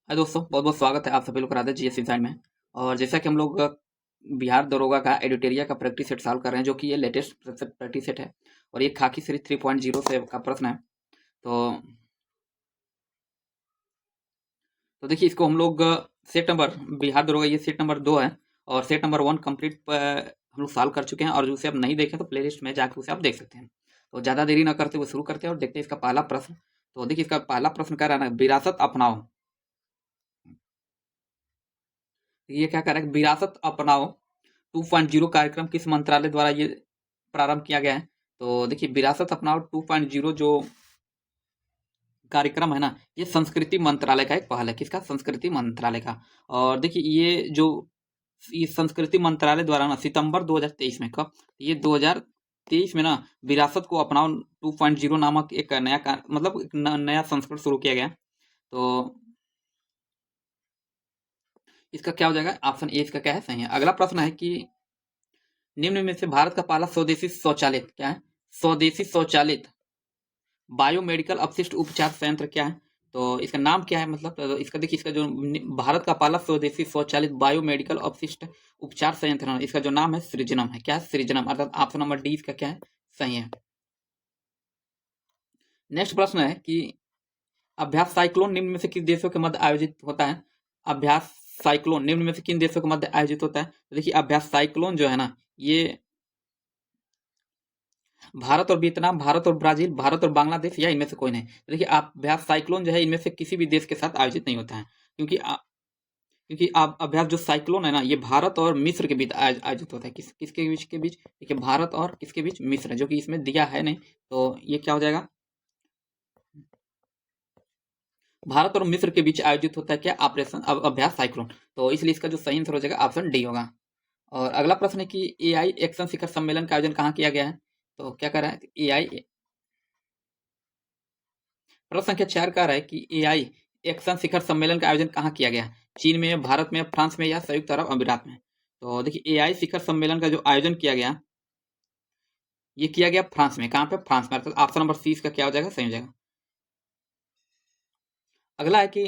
हाय दोस्तों, बहुत बहुत स्वागत है आप सभी लोग राधे जीएस इंसाइड में। और जैसा कि हम लोग बिहार दरोगा का एडिटोरिया का प्रैक्टिस सेट सॉल्व कर रहे हैं, जो कि ये लेटेस्ट प्रैक्टिस सेट है और ये खाकी सीरीज 3.0 से का प्रश्न है। तो देखिए, इसको हम लोग सेट नंबर बिहार दरोगा ये सेट नंबर 2 है और सेट नंबर 1 कंप्लीट हम लोग सॉल्व कर चुके हैं। और उसे आप नहीं देखें तो प्लेलिस्ट में जाकर उसे आप देख सकते हैं। तो ज़्यादा देरी ना करते हुए शुरू करते हैं और देखते हैं इसका पहला प्रश्न। तो देखिए, इसका पहला प्रश्न कह रहा है ना, विरासत अपनाओ। ये क्या कह रहा है, विरासत अपनाओ 2.0 कार्यक्रम किस मंत्रालय द्वारा ये प्रारंभ किया गया है। तो देखिए, विरासत अपनाओ 2.0 जो कार्यक्रम है ना, ये संस्कृति मंत्रालय का एक पहल है। किसका? संस्कृति मंत्रालय का। और देखिए, ये संस्कृति मंत्रालय द्वारा ना सितंबर 2023 में, कब? ये 2023 में ना विरासत को अपनाओ 2.0 नामक एक नया मतलब एक नया संस्करण शुरू किया गया। तो इसका क्या हो जाएगा? ऑप्शन ए इसका क्या है? सही है। अगला प्रश्न है कि निम्न में से भारत का पहला स्वदेशी स्वचालित क्या है? स्वदेशी स्वचालित बायोमेडिकल अपशिष्ट उपचार संयंत्र क्या है? तो इसका नाम क्या है? मतलब इसका देखिए, इसका जो भारत का पहला स्वदेशी स्वचालित बायोमेडिकल अपशिष्ट उपचार संयंत्र है, इसका जो नाम है सृजनम है। क्या है? सृजनम। अर्थात ऑप्शन नंबर डी इसका क्या है? सही है। नेक्स्ट प्रश्न है कि अभ्यास साइक्लोन निम्न में से किस देशों के मध्य आयोजित होता है? अभ्यास साइक्लोन निम्न में से किन देशों के मध्य आयोजित होता है? तो देखिए, अभ्यास साइक्लोन जो है ना, ये भारत और वियतनाम, भारत और ब्राजील, भारत और बांग्लादेश या इनमें से कोई नहीं। तो देखिए, आप अभ्यास साइक्लोन जो है इनमें से किसी भी देश के साथ आयोजित नहीं होता है, क्योंकि आप अभ्यास जो साइक्लोन है ना, ये भारत और मिस्र के बीच आयोजित होता है। किसके बीच के बीच? देखिए, भारत और किसके बीच? मिस्र, जो कि इसमें दिया है नहीं। तो ये क्या हो जाएगा? भारत और मिस्र के बीच आयोजित होता है क्या? ऑपरेशन अभ्यास साइक्लोन। तो इसलिए इसका जो सही आंसर हो जाएगा ऑप्शन डी होगा। और अगला प्रश्न है कि एआई एक्शन शिखर सम्मेलन का आयोजन कहाँ किया गया है? तो क्या कर रहा है एआई? प्रश्न संख्या 4 कह रहा है कि एआई एक्शन शिखर सम्मेलन का आयोजन कहाँ किया गया? चीन में, भारत में, फ्रांस में या संयुक्त अरब अमीरात में? तो देखिए, एआई शिखर सम्मेलन का जो आयोजन किया गया, ये किया गया फ्रांस में। कहाँ पे? फ्रांस में। अर्थात ऑप्शन नंबर सी इसका क्या हो जाएगा? सही हो जाएगा। अगला है कि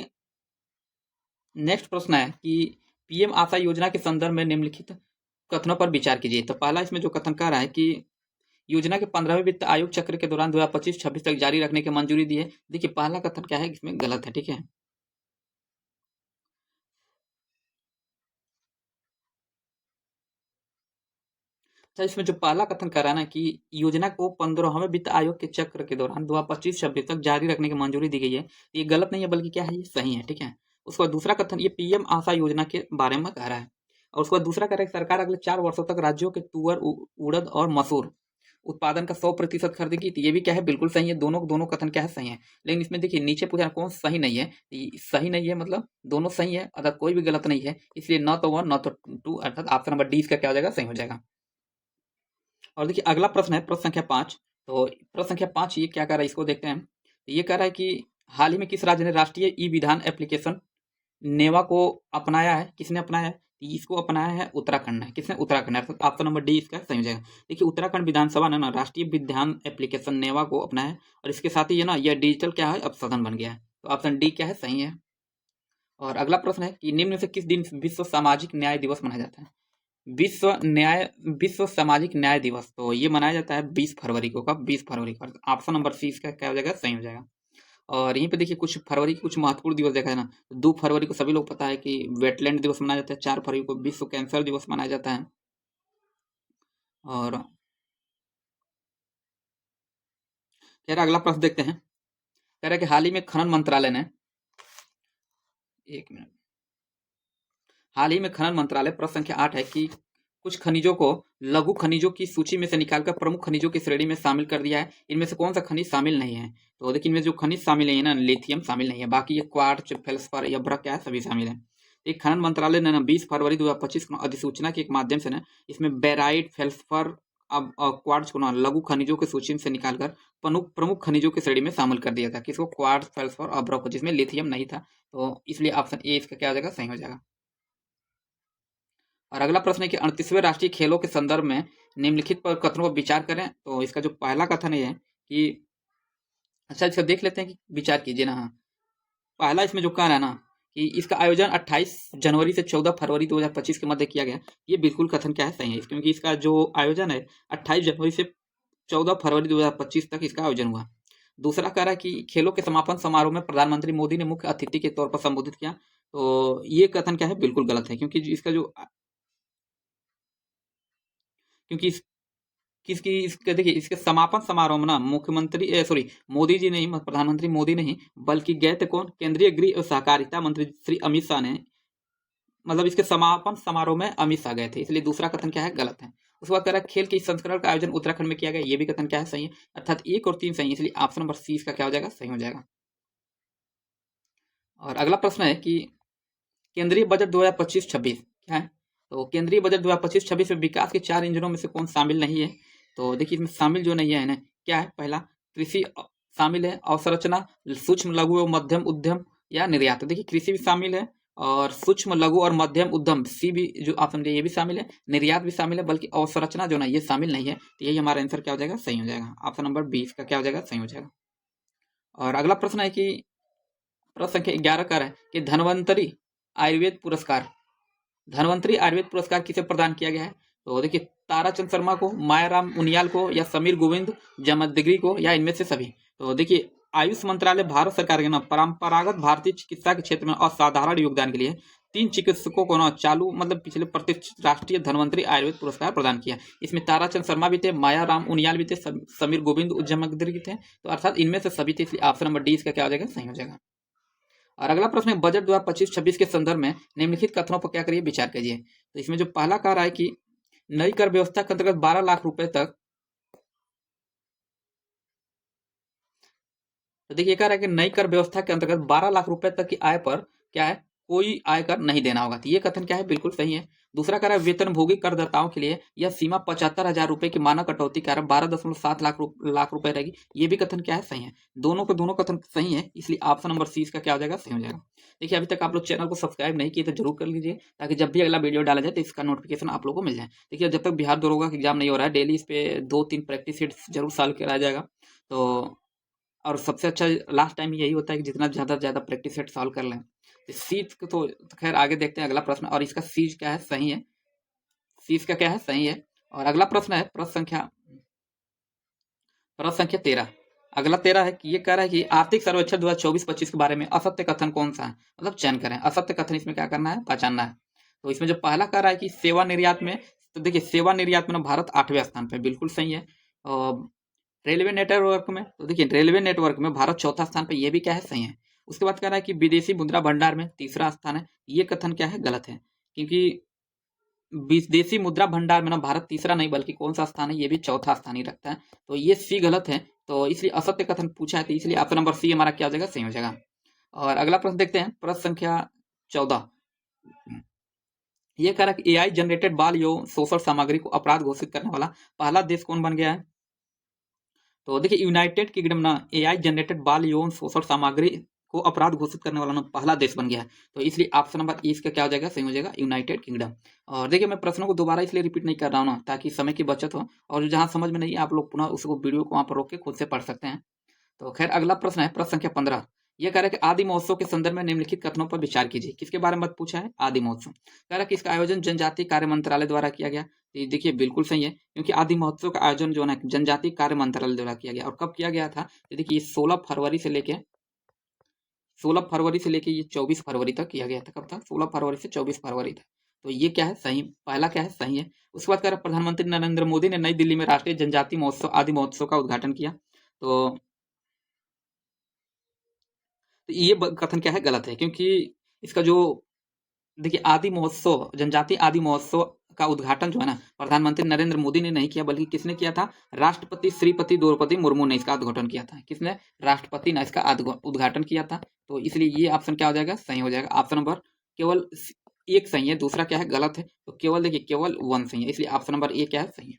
नेक्स्ट प्रश्न है कि पीएम आशा योजना के संदर्भ में निम्नलिखित कथनों पर विचार कीजिए। तो पहला इसमें जो कथन कह रहा है कि योजना के 15वें वित्त आयोग चक्र के दौरान 2025-26 तक जारी रखने की मंजूरी दी है। देखिए, पहला कथन क्या है, इसमें गलत है। ठीक है। अच्छा, इसमें जो पहला कथन कर रहा है ना कि योजना को 15वें वित्त आयोग के चक्र के दौरान 2025-26 तक जारी रखने की मंजूरी दी गई है, ये गलत नहीं है, बल्कि क्या है, ये सही है। ठीक है। उसके बाद दूसरा कथन ये पीएम आशा योजना के बारे में कह रहा है। और उसके बाद दूसरा कह रहा है कि सरकार अगले 4 वर्षों तक राज्यों के तुअर, उड़द और मसूर उत्पादन का 100% खरीदेगी। तो ये भी क्या है, बिल्कुल सही है। दोनों दोनों कथन क्या है, सही है। लेकिन इसमें देखिए, नीचे पूछा कौन सही नहीं है। सही नहीं है मतलब दोनों सही है, अर्थात कोई भी गलत नहीं है। इसलिए न तो 1 न तो 2, अर्थात ऑप्शन नंबर डी इसका क्या हो जाएगा? सही हो जाएगा। और देखिए, अगला प्रश्न है प्रश्न संख्या 5। तो प्रश्न संख्या 5 ये क्या कह रहा है, इसको देखते हैं। ये कह रहा है कि हाल ही में किस राज्य ने राष्ट्रीय ई विधान एप्लीकेशन नेवा को अपनाया है? किसने अपनाया है? इसको अपनाया है उत्तराखंड ने। किसने? उत्तराखंड ने। अर्थात ऑप्शन नंबर डी इसका सही हो जाएगा। देखिए, उत्तराखंड विधानसभा ने ना राष्ट्रीय विधान एप्लीकेशन नेवा को अपनाया है और इसके साथ ही ये ना यह डिजिटल क्या है, अब सदन बन गया है। तो ऑप्शन डी क्या है? सही है। और अगला प्रश्न है कि निम्न में से किस दिन विश्व सामाजिक न्याय दिवस मनाया जाता है? विश्व न्याय विश्व सामाजिक न्याय दिवस तो ये मनाया जाता है 20 फरवरी को। कब? 20 फरवरी को। ऑप्शन नंबर सी इसका क्या हो जाएगा? सही हो जाएगा। और यहीं पे देखिए, कुछ फरवरी के कुछ महत्वपूर्ण दिवस देखा है ना। 2 फरवरी को सभी लोग पता है कि वेटलैंड दिवस मनाया जाता है। 4 फरवरी को विश्व कैंसर दिवस मनाया जाता है। और कह रहा अगला प्रश्न देखते हैं। कह रहा है कि हाल ही में खनन मंत्रालय ने, एक मिनट, हाल ही में खनन मंत्रालय, प्रश्न संख्या 8 है कि कुछ खनिजों को लघु खनिजों की सूची में से निकालकर प्रमुख खनिजों की श्रेणी में शामिल कर दिया है। इनमें से कौन सा खनिज शामिल नहीं है? तो देखिए, इनमें जो खनिज शामिल है ना, लिथियम शामिल नहीं है। बाकी ये क्वार्ट्ज, फेल्सफर या ब्रक क्या है, सभी शामिल है। एक खनन मंत्रालय ने ना 20 फरवरी 2025 को अधिसूचना के एक माध्यम से ना इसमें बेराइट, फेल्सफर, अब क्वार्ट्ज को ना लघु खनिजों की सूची से निकालकर प्रमुख प्रमुख खनिजों की श्रेणी में शामिल कर दिया था। किसको? क्वार्ट्ज, फेल्सफर और ब्रक को, जिसमें लिथियम नहीं था। तो इसलिए ऑप्शन ए इसका क्या हो जाएगा? सही हो जाएगा। और अगला प्रश्न है कि 38वें राष्ट्रीय खेलों के संदर्भ में निम्नलिखित पर कथनों पर विचार करें। तो इसका जो पहला कथन है कि, अच्छा, इसका देख लेते हैं कि विचार कीजिए ना। हाँ, पहला इसमें जो कह रहा है ना कि इसका आयोजन 28 जनवरी से 14 फरवरी 2025 के मध्य किया गया। ये बिल्कुल कथन क्या है सही है, क्योंकि इसका जो आयोजन है 28 जनवरी से 14 फरवरी 2025 तक इसका आयोजन हुआ। दूसरा कह रहा है कि खेलों के समापन समारोह में प्रधानमंत्री मोदी ने मुख्य अतिथि के तौर पर संबोधित किया। तो ये कथन क्या है बिल्कुल गलत है, क्योंकि इसका जो क्योंकि इस किसकी इसके देखिए इसके समापन समारोह में ना मुख्यमंत्री सॉरी मोदी जी नहीं, प्रधानमंत्री मोदी नहीं, बल्कि गए थे कौन, केंद्रीय गृह और सहकारिता मंत्री श्री अमित शाह ने, मतलब इसके समापन समारोह में अमित शाह गए थे, इसलिए दूसरा कथन क्या है गलत है। उसके बाद कह रहा है खेल के इस संस्करण का आयोजन उत्तराखंड में किया गया, ये भी कथन क्या है सही है, अर्थात 1 और 3 सही है, इसलिए ऑप्शन नंबर सी इसका क्या हो जाएगा सही हो जाएगा। और अगला प्रश्न है कि केंद्रीय बजट 2025-26 क्या है, तो केंद्रीय बजट 2025-26 में विकास के 4 इंजनों में से कौन शामिल नहीं है। तो देखिए इसमें शामिल जो नहीं है ना क्या है, पहला कृषि शामिल है, अवसंरचना, सूक्ष्म लघु और मध्यम उद्यम या निर्यात। देखिए कृषि भी शामिल है और सूक्ष्म लघु और मध्यम उद्यम सी भी जो ऑप्शन ये भी शामिल है, निर्यात भी शामिल है, बल्कि अवसंरचना जो ना ये शामिल नहीं है। तो यही हमारा आंसर क्या हो जाएगा सही हो जाएगा, ऑप्शन नंबर 20 का क्या हो जाएगा सही हो जाएगा। और अगला प्रश्न है कि प्रश्न संख्या 11 का है कि धन्वंतरी आयुर्वेद पुरस्कार, धन्वंतरी आयुर्वेद पुरस्कार किसे प्रदान किया गया है। तो देखिए ताराचंद शर्मा को, मायाराम उनियाल को, या समीर गोविंद जमदग्री को, या इनमें से सभी। तो देखिए आयुष मंत्रालय भारत सरकार के ना परंपरागत भारतीय चिकित्सा के क्षेत्र में असाधारण योगदान के लिए 3 चिकित्सकों को ना चालू मतलब पिछले प्रतिष्ठित राष्ट्रीय धन्वंतरी आयुर्वेद पुरस्कार प्रदान किया। इसमें ताराचंद शर्मा भी थे, मायाराम उनियाल भी थे, समीर गोविंद जमदग्री भी थे, तो अर्थात इनमें से सभी थे, इसलिए ऑप्शन नंबर डी इसका क्या हो जाएगा सही हो जाएगा। और अगला प्रश्न है बजट 2025-26 के संदर्भ में निम्नलिखित कथनों पर क्या करिए विचार कीजिए। तो इसमें जो पहला कह रहा है कि नई कर व्यवस्था के अंतर्गत 12 लाख रुपए तक, तो देखिए कह रहा है कि नई कर व्यवस्था के अंतर्गत 12 लाख रुपए तक की आय पर क्या है कोई आयकर नहीं देना होगा। तो ये कथन क्या है बिल्कुल सही है। दूसरा कह रहा है वेतनभोगी करदाताओं के लिए यह सीमा 75,000 रुपए की मानक कटौती कारण 12.7 लाख रुपए रहेगी, ये भी कथन क्या है सही है। दोनों कथन सही है, इसलिए ऑप्शन नंबर सी इसका क्या हो जाएगा सही हो जाएगा। देखिए अभी तक आप लोग चैनल को सब्सक्राइब नहीं किए तो जरूर कर लीजिए, ताकि जब भी अगला वीडियो डाला जाए तो इसका नोटिफिकेशन आप लोगों को मिल जाए। देखिए जब तक बिहार दरोगा का एग्जाम नहीं हो रहा है, डेली इस पे 2-3 प्रैक्टिस सेट जरूर सॉल्व कराया जाएगा। तो और सबसे अच्छा लास्ट टाइम यही होता है कि जितना ज़्यादा से ज़्यादा प्रैक्टिस सेट सॉल्व कर लें। सीज को तो खैर आगे देखते हैं अगला प्रश्न, और इसका सीज क्या है सही है, सीज का क्या है सही है। और अगला प्रश्न है प्रश्न संख्या 13। अगला 13 है कि ये कह रहा है कि आर्थिक सर्वेक्षण 2024-25 के बारे में असत्य कथन कौन सा है, मतलब चयन करें। असत्य कथन इसमें क्या करना है पहचानना है। तो इसमें जो पहला कह रहा है कि सेवा निर्यात में, तो देखिए सेवा निर्यात में भारत 8वें स्थान पे, बिल्कुल सही है। और रेलवे नेटवर्क में, तो देखिए रेलवे नेटवर्क में भारत 4था स्थान पे, ये भी क्या है सही है। उसके बाद कह रहा है कि विदेशी मुद्रा भंडार में 3रा स्थान है, ये कथन क्या है गलत है, क्योंकि विदेशी मुद्रा भंडार में ना भारत 3रा नहीं बल्कि कौन सा स्थान है, ये भी 4था स्थान ही रखता है। तो ये सी गलत है, तो इसलिए असत्य कथन पूछा है, तो इसलिए ऑप्शन नंबर सी हमारा क्या हो जाएगा सही हो जाएगा। और अगला प्रश्न देखते हैं प्रश्न संख्या 14। ये कह रहा है कि एआई जनरेटेड बाल यौन शोषण सामग्री को अपराध घोषित करने वाला पहला देश कौन बन गया है। तो देखिए यूनाइटेड किंगडम ना एआई जनरेटेड बाल यौन शोषण सामग्री को अपराध घोषित करने वाला ना पहला देश बन गया है। तो इसलिए ऑप्शन नंबर ई इसका क्या हो जाएगा सही हो जाएगा यूनाइटेड किंगडम। और देखिए मैं प्रश्नों को दोबारा इसलिए रिपीट नहीं कर रहा हूँ ना, ताकि समय की बचत हो, और जहां समझ में नहीं है आप लोग पुनः उसको वीडियो को वहां पर रोक के खुद से पढ़ सकते हैं। तो खैर अगला प्रश्न है प्रश्न संख्या 15। यह कह रहा है कि आदि महोत्सव के संदर्भ में निम्नलिखित कथनों पर विचार कीजिए। किसके बारे में मत पूछा है, आदि महोत्सव। कह रहा है कि इसका आयोजन जनजातीय कार्य मंत्रालय द्वारा किया गया। तो ये देखिए बिल्कुल सही है, क्योंकि आदि महोत्सव का आयोजन जो है जनजातीय कार्य मंत्रालय द्वारा किया गया। और कब किया गया था, तो देखिए 16 फरवरी से लेके 24 फरवरी तक किया गया था। कब था, 16 फरवरी से 24 फरवरी तक। तो ये क्या है सही, पहला क्या है सही है। उसके बाद कह रहा है प्रधानमंत्री नरेंद्र मोदी ने नई दिल्ली में राष्ट्रीय जनजातीय महोत्सव आदि महोत्सव का उद्घाटन किया। तो ये कथन क्या है गलत है, क्योंकि इसका जो देखिए आदि महोत्सव जनजातीय आदि महोत्सव का उद्घाटन जो है ना प्रधानमंत्री नरेंद्र मोदी ने नहीं किया, बल्कि किसने किया था, राष्ट्रपति श्रीपति द्रौपदी मुर्मू ने इसका उद्घाटन किया था। किसने, राष्ट्रपति ने इसका उद्घाटन किया था। तो इसलिए ये ऑप्शन क्या हो जाएगा सही हो जाएगा। ऑप्शन नंबर केवल एक सही है, दूसरा क्या है गलत है। तो केवल देखिए केवल 1 सही है, इसलिए ऑप्शन नंबर ए क्या है सही है।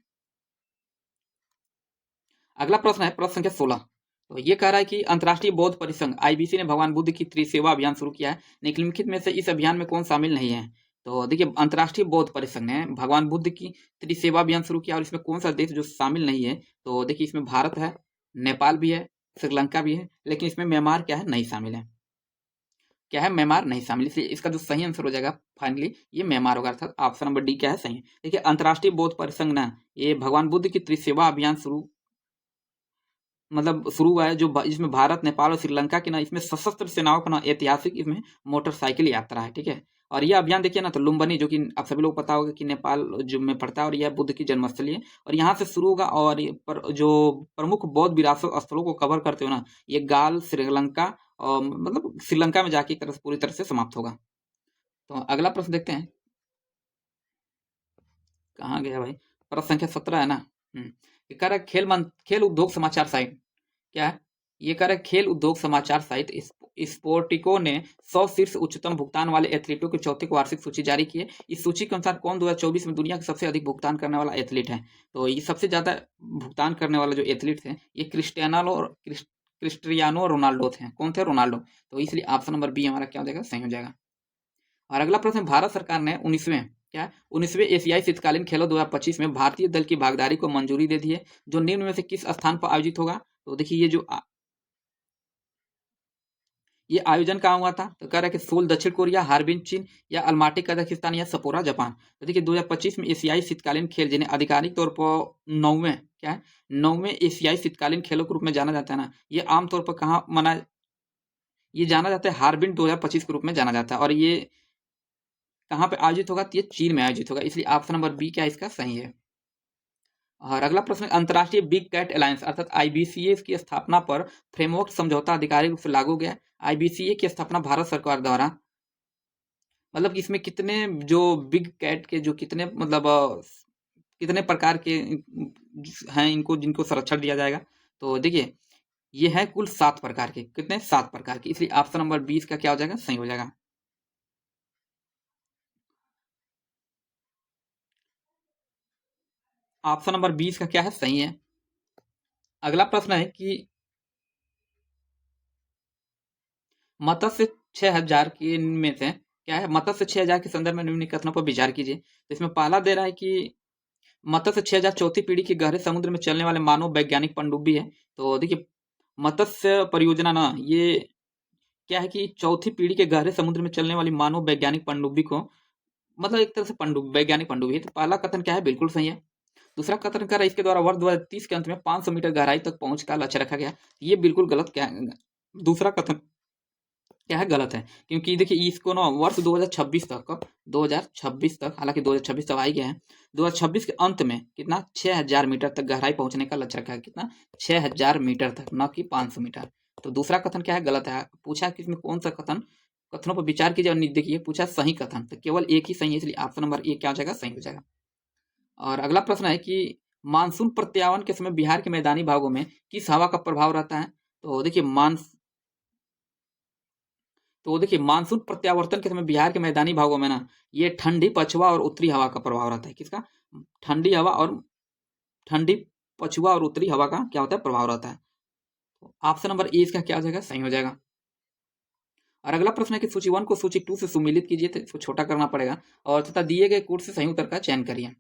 अगला प्रश्न है प्रश्न संख्या 16। तो ये कह रहा है कि अंतर्राष्ट्रीय बौद्ध परिसंघ आईबीसी ने भगवान बुद्ध की त्रिसेवा अभियान शुरू किया है। निम्नलिखित में से इस अभियान में कौन शामिल नहीं है। तो देखिए अंतर्राष्ट्रीय बौद्ध परिसंघ ने भगवान बुद्ध की त्रिसेवा अभियान शुरू किया, और इसमें कौन सा देश जो शामिल नहीं है। तो देखिए इसमें भारत है, नेपाल भी है, श्रीलंका भी है, लेकिन इसमें म्यांमार क्या है नहीं शामिल है। क्या है, म्यांमार नहीं शामिल, इसलिए इसका जो सही आंसर हो जाएगा फाइनली ये म्यांमार होगा, अर्थात ऑप्शन नंबर डी क्या है सही है। देखिए अंतर्राष्ट्रीय बौद्ध परिसंघ ना, ये भगवान बुद्ध की त्रिसेवा अभियान शुरू हुआ है, इसमें भारत, नेपाल और श्रीलंका की ना इसमें सशस्त्र सेनाओं का ना ऐतिहासिक इसमें मोटरसाइकिल यात्रा है, ठीक है। और यह अभियान देखिए ना, तो लुम्बिनी, जो कि आप सभी लोग पता होगा कि नेपाल जो में पड़ता है, और यह बुद्ध की जन्मस्थली है, और यहाँ से शुरू होगा, और जो प्रमुख बौद्ध विरासत स्थलों को कवर करते हुए ना ये गाल, श्रीलंका और श्रीलंका में जाके पूरी तरह से समाप्त होगा। तो अगला प्रश्न देखते हैं, कहाँ गया भाई, प्रश्न संख्या 17 है ना। ये कह रहा है खेल उद्योग समाचार साइट, क्या है ये कह रहा है, खेल उद्योग समाचार साइट स्पोर्टिको ने 100 शीर्ष उच्चतम भुगतान वाले एथलीटों की चौथी वार्षिक सूची जारी की है। इस सूची के अनुसार कौन 2024 में दुनिया का सबसे अधिक भुगतान करने वाला एथलीट है। तो ये सबसे ज्यादा भुगतान करने वाला जो एथलीट है ये क्रिस्टियानो रोनाल्डो थे। कौन थे, रोनाल्डो। तो इसलिए ऑप्शन नंबर बी हमारा क्या हो जाएगा, सही हो जाएगा। और अगला प्रश्न, भारत सरकार ने 19वें एशियाई शीतकालीन खेलों 2025 में भारतीय दल की भागीदारी को मंजूरी दे दी है, जो निम्न में से किस स्थान पर आयोजित होगा। तो देखिए ये आयोजन कहाँ हुआ था, तो कह रहा है कि सोल दक्षिण कोरिया, हार्बिन चीन, या अल्माटी कजाकिस्तान, या सपोरा जापान। तो देखिए 2025 में एशियाई शीतकालीन खेल, जिन्हें आधिकारिक तौर पर 9वें एशियाई शीतकालीन खेलों के रूप में जाना जाता है ना, ये आमतौर पर कहाँ ये जाना जाता है, हार्बिन 2025 के रूप में जाना जाता है, और ये कहाँ पे आयोजित होगा, तो ये चीन में आयोजित होगा, इसलिए ऑप्शन नंबर बी क्या इसका सही है। और अगला प्रश्न, अंतर्राष्ट्रीय बिग कैट अलायंस अर्थात आईबीसीए की स्थापना पर फ्रेमवर्क समझौता आधिकारिक रूप से लागू गया। आईबीसीए की स्थापना भारत सरकार द्वारा, इसमें कितने जो बिग कैट के जो कितने प्रकार के हैं इनको, जिनको संरक्षण दिया जाएगा। तो देखिए ये है कुल 7 प्रकार के, कितने 7 प्रकार के, इसलिए ऑप्शन नंबर 20 का क्या हो जाएगा, सही हो जाएगा। ऑप्शन नंबर 20 का क्या है, सही है। अगला प्रश्न है कि मत्स्य 6000 के में से क्या है, मत्स्य 6000 के संदर्भ में निम्न कथनों पर विचार कीजिए। तो इसमें पहला दे रहा है कि मत्स्य 6000 चौथी पीढ़ी के गहरे समुद्र में चलने वाले मानव वैज्ञानिक पनडुब्बी है। तो देखिए मत्स्य परियोजना ना, ये क्या है कि चौथी पीढ़ी के गहरे समुद्र में चलने वाली मानव वैज्ञानिक पनडुब्बी को, एक तरह से वैज्ञानिक पनडुब्बी है। तो पहला कथन क्या है, बिल्कुल सही है। दूसरा कथन कर रहा है इसके द्वारा वर्ष 2030 के अंत में 500 मीटर गहराई तक पहुंच का लक्ष्य रखा गया। ये बिल्कुल गलत, क्या दूसरा कथन क्या है, गलत है। क्योंकि देखिए इसको ना वर्ष 2026 तक, हालांकि 2026 तक आ ही गया है, 2026 के अंत में कितना 6000 मीटर तक गहराई पहुंचने का लक्ष्य रखा है। कितना, 6000 मीटर तक, न कि 500 मीटर। तो दूसरा कथन क्या है, गलत है। पूछा कि इसमें कौन सा कथनों पर विचार कीजिए, और देखिए पूछा सही कथन, तो केवल एक ही सही है, इसलिए ऑप्शन नंबर ए क्या हो जाएगा, सही हो जाएगा। और अगला प्रश्न है कि मानसून प्रत्यावन के समय बिहार के मैदानी भागों में किस हवा का प्रभाव रहता है। तो देखिए मानसून प्रत्यावर्तन के समय बिहार के मैदानी भागों में ना ये ठंडी पछुआ और उत्तरी हवा का प्रभाव रहता है। किसका, ठंडी पछुआ और उत्तरी हवा का क्या होता है, प्रभाव रहता है। तो ऑप्शन नंबर ए इसका क्या हो जाएगा, सही हो जाएगा। और अगला प्रश्न है कि सूची 1 को सूची 2 से सुमिलित कीजिए, तो इसको छोटा करना पड़ेगा, और तथा दिए गए कोड से सही उत्तर का चयन करिए।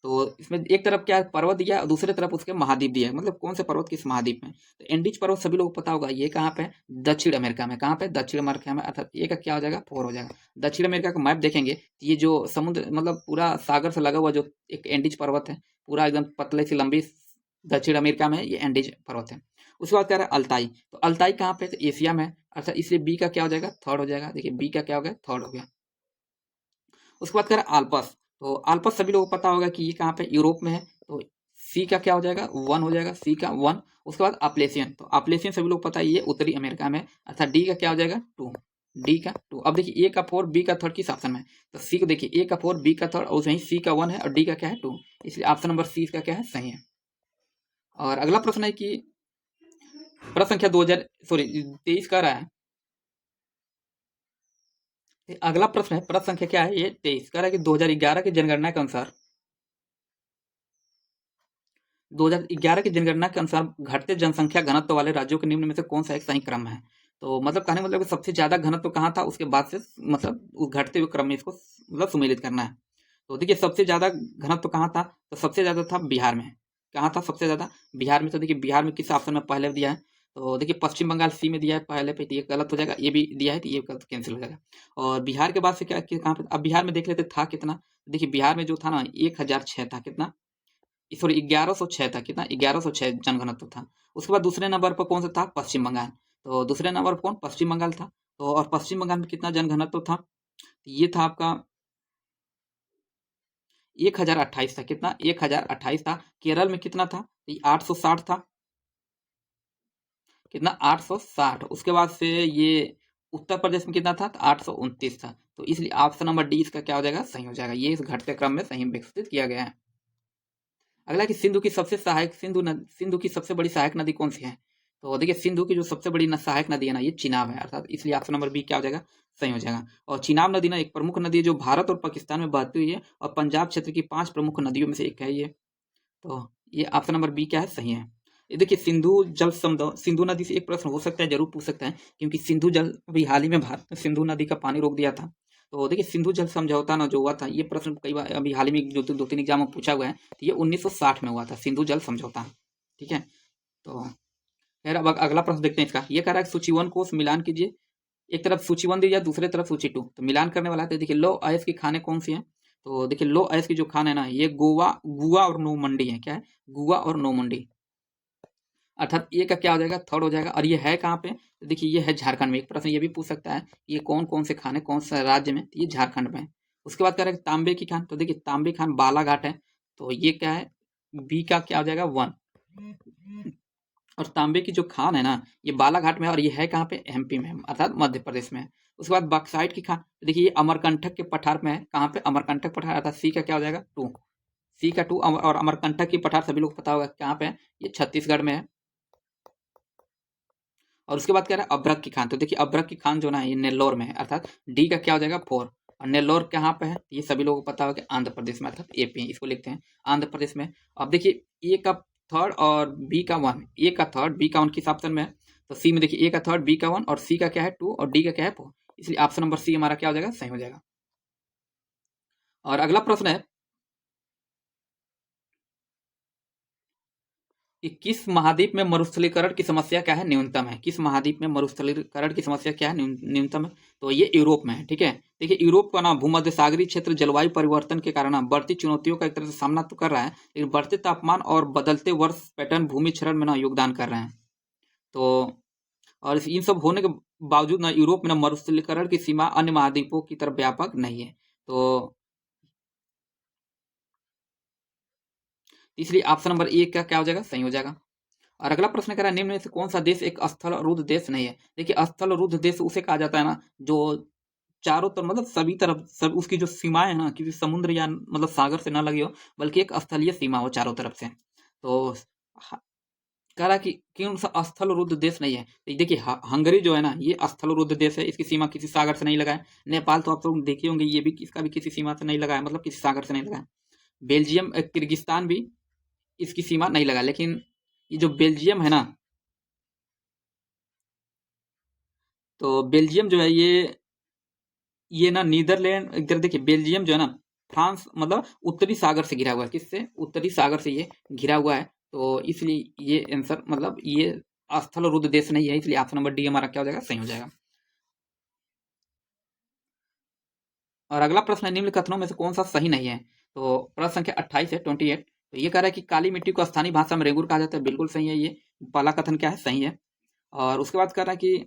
तो इसमें एक तरफ क्या पर्वत दिया और दूसरे तरफ उसके महाद्वीप दिया है, कौन से पर्वत किस महाद्वीप में। तो एंडीज पर्वत सभी लोगों को पता होगा, ये कहाँ पे, दक्षिण अमेरिका में। कहाँ पे, दक्षिण अमेरिका में, अर्थात ये का क्या हो जाएगा, 4 हो जाएगा। दक्षिण अमेरिका का मैप देखेंगे, ये जो समुद्र पूरा सागर से लगा हुआ जो एक एंडीज पर्वत है, पूरा एकदम पतले सी लंबी, दक्षिण अमेरिका में ये एंडीज पर्वत है। उसके बाद कह रहा है अल्ताई, तो अल्ताई कहाँ पे, तो एशिया में, अर्थात इसलिए बी का क्या हो जाएगा, 3rd हो जाएगा। देखिए बी का क्या हो गया, 3rd हो गया। उसके बाद कह रहा है आल्पस, तो आल्पस सभी लोगों को पता होगा कि ये कहाँ पे, यूरोप में है। तो सी का क्या हो जाएगा, 1 हो जाएगा, सी का 1। उसके बाद अप्लेशियन, तो अप्लेशियन सभी लोग पता है ये उत्तरी अमेरिका में, अर्थात डी का क्या हो जाएगा, 2, डी का 2। अब देखिए ए का 4 बी का 3rd किस ऑप्शन में है, तो सी को देखिए ए का 4 बी का 3rd, और वहीं सी का 1 है और डी का क्या है, 2, इसलिए ऑप्शन नंबर सी इसका क्या है, सही है। और अगला प्रश्न है कि प्रश्न संख्या 23 का रहा है, अगला प्रश्न है, प्रश्न संख्या क्या है, ये 23 कह रहा है कि 2011 की जनगणना के अनुसार 2011 की जनगणना के अनुसार घटते जनसंख्या घनत्व वाले राज्यों के निम्न में से कौन सा एक सही क्रम है। तो कहने कि सबसे ज्यादा घनत्व कहाँ था, उसके बाद से उस घटते हुए क्रम में इसको सुमेलित करना है। तो देखिए सबसे ज्यादा घनत्व कहाँ था, तो सबसे ज्यादा था बिहार में। कहाँ था सबसे ज्यादा, बिहार में। तो देखिए बिहार में किस ऑप्शन में पहले दिया है, तो देखिए पश्चिम बंगाल सी में दिया है पहले पे, तो ये गलत हो जाएगा, ये भी दिया है तो ये गलत कैंसिल हो जाएगा। और बिहार के बाद से क्या कहाँ पे, अब बिहार में देख लेते था कितना। देखिए बिहार में जो था ना 1006 था, कितना, सॉरी 1106 था, कितना 1106 जनघनत्व था। उसके बाद दूसरे नंबर पर कौन सा था, पश्चिम बंगाल। तो दूसरे नंबर पर कौन, पश्चिम बंगाल था। तो और पश्चिम बंगाल में कितना जनघनत्व था, ये था आपका 1028 था, कितना 1028 था। केरल में कितना था, 860 था, कितना 860। उसके बाद से ये उत्तर प्रदेश में कितना था, 829 था। तो इसलिए ऑप्शन नंबर डी इसका क्या हो जाएगा, सही हो जाएगा। ये इस घटते क्रम में सही विकसित किया गया है। अगला कि सिंधु की सबसे बड़ी सहायक नदी कौन सी है। तो देखिए सिंधु की जो सबसे बड़ी सहायक नदी है ना, ये चिनाब है, अर्थात इसलिए ऑप्शन नंबर बी क्या हो जाएगा, सही हो जाएगा। और चिनाब नदी ना एक प्रमुख नदी है जो भारत और पाकिस्तान में बहती हुई है, और पंजाब क्षेत्र की 5 प्रमुख नदियों में से एक है ये। तो ये ऑप्शन नंबर बी क्या है, सही है। ये देखिए सिंधु नदी से एक प्रश्न हो सकता है, जरूर पूछ सकता है, क्योंकि सिंधु जल अभी हाल ही में भारत ने सिंधु नदी का पानी रोक दिया था। तो देखिए सिंधु जल समझौता ना जो हुआ था, ये प्रश्न कई बार अभी हाल ही में जो 2-3 एग्जाम में पूछा हुआ है, तो ये 1960 में हुआ था सिंधु जल समझौता। ठीक है, तो खैर अब अगला प्रश्न देखते हैं इसका। ये कह रहा है सूची 1 को मिलान कीजिए, एक तरफ सूची 1 दी जाए, दूसरे तरफ सूची 2, तो मिलान करने वाला है। तो देखिए लो आयस की खाने कौन सी हैं। तो देखिए लो आयस की जो खान है ना, ये गुआ और नो मंडी है। क्या है, गुआ और नो मंडी, अर्थात ये का क्या हो जाएगा, थर्ड हो जाएगा। और ये है कहाँ पे, तो देखिए ये है झारखंड में। एक प्रश्न ये भी पूछ सकता है, ये कौन कौन से खान है, कौन सा राज्य में, तो ये झारखंड में है। उसके बाद कह रहा है तांबे की खान, तो देखिए तांबे खान बालाघाट है, तो ये क्या है, बी का क्या हो जाएगा 1। और तांबे की जो खान है ना, ये बालाघाट में है, और ये है कहाँ पे, एमपी में, अर्थात मध्य प्रदेश में है। उसके बाद बक्साइट की खान, तो देखिए ये अमरकंटक के पठार में है, कहाँ पे, अमरकंटक पठार, अर्थात सी का क्या हो जाएगा 2। सी का 2। और अमरकंटक की पठार सभी लोग को पता होगा कहाँ पे है, ये छत्तीसगढ़ में है। और उसके बाद कह रहा है अभ्रक की खान, तो देखिए अभ्रक की खान जो ना ये नेल्लोर में है, अर्थात डी का क्या हो जाएगा 4। और नेल्लोर कहाँ पे है, ये सभी लोगों को पता होगा कि आंध्र प्रदेश में, अर्थात एपी, इसको लिखते हैं आंध्र प्रदेश में। अब देखिए ए का थर्ड और बी का 1, ए का थर्ड बी का 1 किस ऑप्शन में है, तो सी में। देखिए ए का थर्ड बी का 1 और सी का क्या है 2 और डी का क्या है 4, इसलिए ऑप्शन नंबर सी हमारा क्या हो जाएगा, सही हो जाएगा। और अगला प्रश्न है कि किस महाद्वीप में मरुस्थलीकरण की समस्या क्या है, न्यूनतम है। किस महाद्वीप में मरुस्थलीकरण की समस्या क्या है, न्यूनतम है, तो ये यूरोप में है। ठीक है, देखिए यूरोप का ना भूमध्य सागरीय क्षेत्र जलवायु परिवर्तन के कारण बढ़ती चुनौतियों का एक तरह से सामना तो कर रहा है, लेकिन बढ़ते तापमान और बदलते वर्ष पैटर्न भूमि क्षरण में ना योगदान कर रहे हैं। तो और इन सब होने के बावजूद ना यूरोप में ना मरुस्थलीकरण की सीमा अन्य महाद्वीपों की तरफ व्यापक नहीं है। तो इसलिए ऑप्शन नंबर ए का क्या हो जाएगा, सही हो जाएगा। और अगला प्रश्न कह रहा है निम्न में से कौन सा देश एक स्थल रुद्ध देश नहीं है। देखिए स्थल रुद्ध देश उसे कहा जाता है ना जो चारों तरफ, मतलब सभी तरफ, सब उसकी जो सीमाएं है ना, किसी समुद्र या मतलब सागर से ना लगी हो, बल्कि एक स्थलीय सीमा हो चारों तरफ से। तो कह रहा कि कौन सा स्थल रुद्ध देश नहीं है, तो देखिए हंगरी जो है ना, ये स्थल रुद्ध देश है, इसकी सीमा किसी सागर से नहीं लगा है। नेपाल तो आप लोग देखे होंगे, ये भी इसका भी किसी सीमा से नहीं लगा है, मतलब किसी सागर से नहीं लगा है। बेल्जियम किर्गिस्तान भी इसकी सीमा नहीं लगा, लेकिन ये जो बेल्जियम है ना, तो बेल्जियम जो है ये ना नीदरलैंड, इधर देखिए बेल्जियम जो है ना फ्रांस, मतलब उत्तरी सागर से घिरा हुआ है, किससे, उत्तरी सागर से ये घिरा हुआ है। तो इसलिए ये आंसर, मतलब ये स्थल रुद्ध देश नहीं है, इसलिए ऑप्शन नंबर डी हमारा क्या हो जाएगा, सही हो जाएगा। और अगला प्रश्न है निम्न कथनों में से कौन सा सही नहीं है। तो प्रश्न संख्या 28 है, 28। तो ये कह रहा है कि काली मिट्टी को स्थानीय भाषा में रेगुर कहा जाता है, बिल्कुल सही है। ये पहला कथन क्या है, सही है। और उसके बाद कह रहा है कि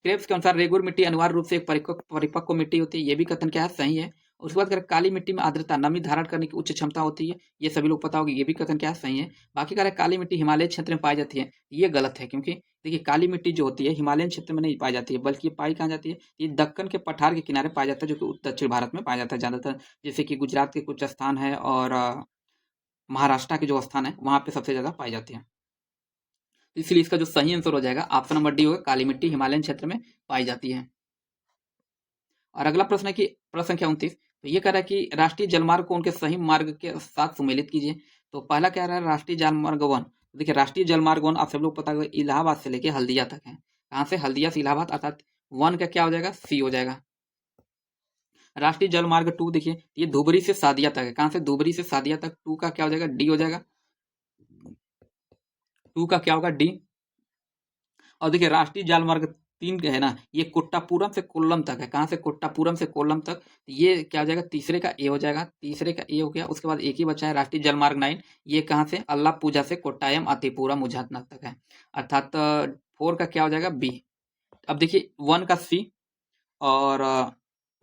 क्रेब्स के अनुसार रेगुर मिट्टी अनिवार्य रूप से एक परिपक्व मिट्टी होती है, ये भी कथन क्या है, सही है। उसके बाद करें काली मिट्टी में आर्द्रता नमी धारण करने की उच्च क्षमता होती है, ये सभी लोग पता होगी, ये भी कथन क्या है, सही है। बाकी कह रहे काली मिट्टी हिमालय क्षेत्र में पाई जाती है, ये गलत है, क्योंकि देखिए काली मिट्टी जो होती है हिमालयन क्षेत्र में नहीं पाई जाती है, बल्कि ये पाई कहाँ जाती है, ये दक्कन के पठार के किनारे पाया जाता है, जो कि दक्षिण भारत में पाया जाता है ज्यादातर, जैसे कि गुजरात के कुछ स्थान है और महाराष्ट्र के जो स्थान है वहां पे सबसे ज्यादा पाई जाती है। इसलिए इसका जो सही आंसर हो जाएगा ऑप्शन नंबर डी होगा, काली मिट्टी हिमालयन क्षेत्र में पाई जाती है। और अगला प्रश्न है कि प्रश्न संख्या 29। तो ये कह रहा है कि राष्ट्रीय जलमार्ग को उनके सही मार्ग के साथ सुमेलित कीजिए। तो पहला कह रहा है राष्ट्रीय जलमार्ग 1। देखिए राष्ट्रीय जलमार्ग 1 आप सब लोग पता होगा इलाहाबाद से लेके हल्दिया तक है। कहाँ से, हल्दिया से इलाहाबाद, अर्थात 1 का क्या हो जाएगा, सी हो जाएगा। राष्ट्रीय जलमार्ग 2 देखिए ये धुबरी से सादिया तक है, कहाँ से, धुबरी से सादिया तक, 2 का क्या हो जाएगा, डी हो जाएगा। 2 का क्या होगा, डी। और देखिए राष्ट्रीय जलमार्ग 3 है ना, ये कुट्टापुरम से कोल्लम तक है। कहाँ से? कुट्टापुरम से कोल्लम तक। ये क्या हो जाएगा? तीसरे का ए हो जाएगा, तीसरे का ए हो गया। उसके बाद एक ही बचा है राष्ट्रीय जलमार्ग 9, ये कहाँ से? अल्लापूजा से कोट्टायम अतिपुरम उझातनक तक है। अर्थात 4 का क्या हो जाएगा? बी। अब देखिए 1 का सी और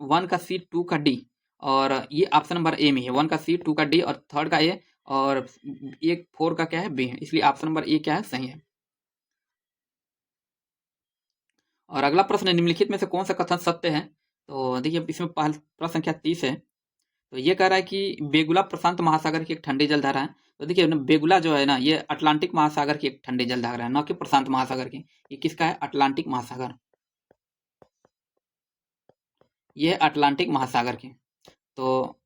1 का सी, 2 का डी, और ये ऑप्शन नंबर ए में है। 1 का सी, 2 का डी और 3rd का ए, और एक 4 का क्या है? बी है। इसलिए ऑप्शन नंबर ए क्या है? सही है। और अगला प्रश्न, निम्नलिखित में से कौन सा कथन सत्य है? तो देखिए इसमें प्रश्न संख्या 30 है। तो ये कह रहा है कि बेगुला प्रशांत महासागर की एक ठंडी जलधारा है। तो देखिए बेगुला जो है ना, ये अटलांटिक महासागर की एक ठंडी जलधारा है, न कि प्रशांत महासागर की। ये किसका है? अटलांटिक महासागर। ये है अटलांटिक महासागर की। तो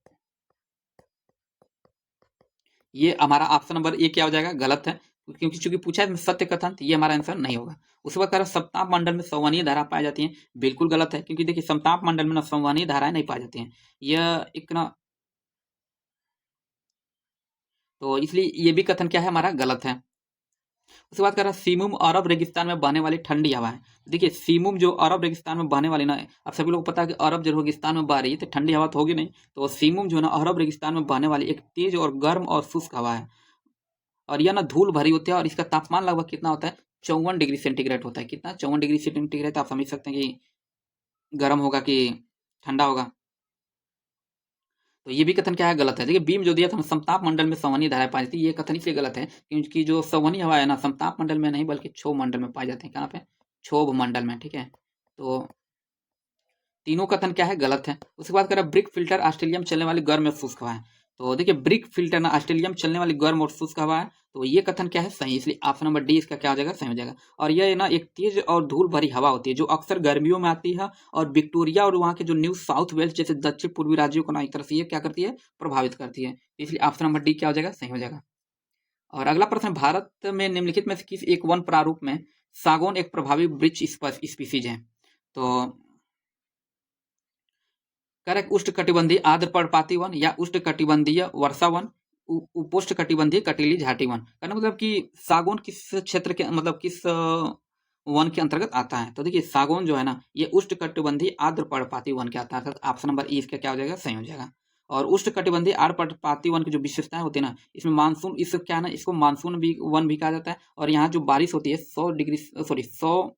ये हमारा ऑप्शन नंबर ए क्या हो जाएगा? गलत है, क्योंकि चूंकि पूछा है सत्य कथन, तो ये हमारा आंसर नहीं होगा। उसके बाद सप्ताह मंडल में संवहनीय धारा पाई जाती है। बिल्कुल गलत है, क्योंकि देखिए सप्ताह मंडल में ना संवहनीय धाराएं नहीं पाई जाती हैं। यह एक ना, तो इसलिए ये भी कथन क्या है? हमारा गलत है। उसके बाद कह रहा है सीमुम अरब रेगिस्तान में बहने वाली ठंडी हवा है। देखिए सीमुम जो अरब रेगिस्तान में बहने वाली ना, अब सभी लोग पता है कि अरब जो रेगिस्तान में बह रही है तो ठंडी हवा तो होगी नहीं। तो सीमुम जो है ना, अरब रेगिस्तान में बहने वाली एक तेज और गर्म और शुष्क हवा है, और यह ना धूल भरी होती है, और इसका तापमान लगभग कितना होता है? 54 डिग्री सेंटीग्रेड होता है। कितना? 54 डिग्री सेंटीग्रेड। तो आप समझ सकते हैं कि गर्म होगा कि ठंडा होगा। तो ये भी कथन क्या है? गलत है। देखिए बीम जो दिया था समताप मंडल में संवहनीय धाराएं पाई जाती है, ये कथन इसलिए गलत है क्योंकि जो संवहनीय हवा है ना, समताप मंडल में नहीं बल्कि क्षोभ मंडल में पाई जाती है। कहाँ पे? क्षोभ मंडल में। ठीक है, तो तीनों कथन क्या है? गलत है। उसके बाद कह रहा है ब्रिक फिल्टर ऑस्ट्रेलिया में चलने वाली गर्म और शुष्क हवा है। तो देखिए ब्रिक फिल्टर ना ऑस्ट्रेलिया में चलने वाली गर्म और शुष्क हवा है, तो ये कथन क्या है? सही। इसलिए ऑप्शन नंबर डी इसका क्या हो जाएगा? सही हो जाएगा। और यह ना एक तेज और धूल भरी हवा होती है जो अक्सर गर्मियों में आती है, और विक्टोरिया और वहाँ के जो न्यू साउथ वेल्स जैसे दक्षिण पूर्वी राज्यों को ना एक तरह से ये क्या करती है? प्रभावित करती है। इसलिए ऑप्शन नंबर डी क्या हो जाएगा? सही हो जाएगा। और अगला प्रश्न, भारत में निम्नलिखित में से किस एक वन प्रारूप में सागौन एक प्रभावी वृक्ष स्पीसीज है? तो करेक्ट, उष्ण कटिबंधीय आर्द्र पर्णपाती वन या उष्ण कटिबंधीय वर्षा वन, उपोष्ण कटिबंधीय कटीली झाटी वन। कहने मतलब कि सागौन किस क्षेत्र के, मतलब किस वन के अंतर्गत आता है? तो देखिए सागौन जो है ना, ये उष्ण कटिबंधीय आर्द्र पर्णपाती वन के आता है। ऑप्शन नंबर ई इसका क्या हो जाएगा? सही हो जाएगा। और उष्ण कटिबंधीय आर्द्र पर्णपाती वन की जो विशेषताएं होती है ना, इसमें मानसून, इसको क्या है ना, इसको मानसून भी वन भी कहा जाता है। और यहाँ जो बारिश होती है 100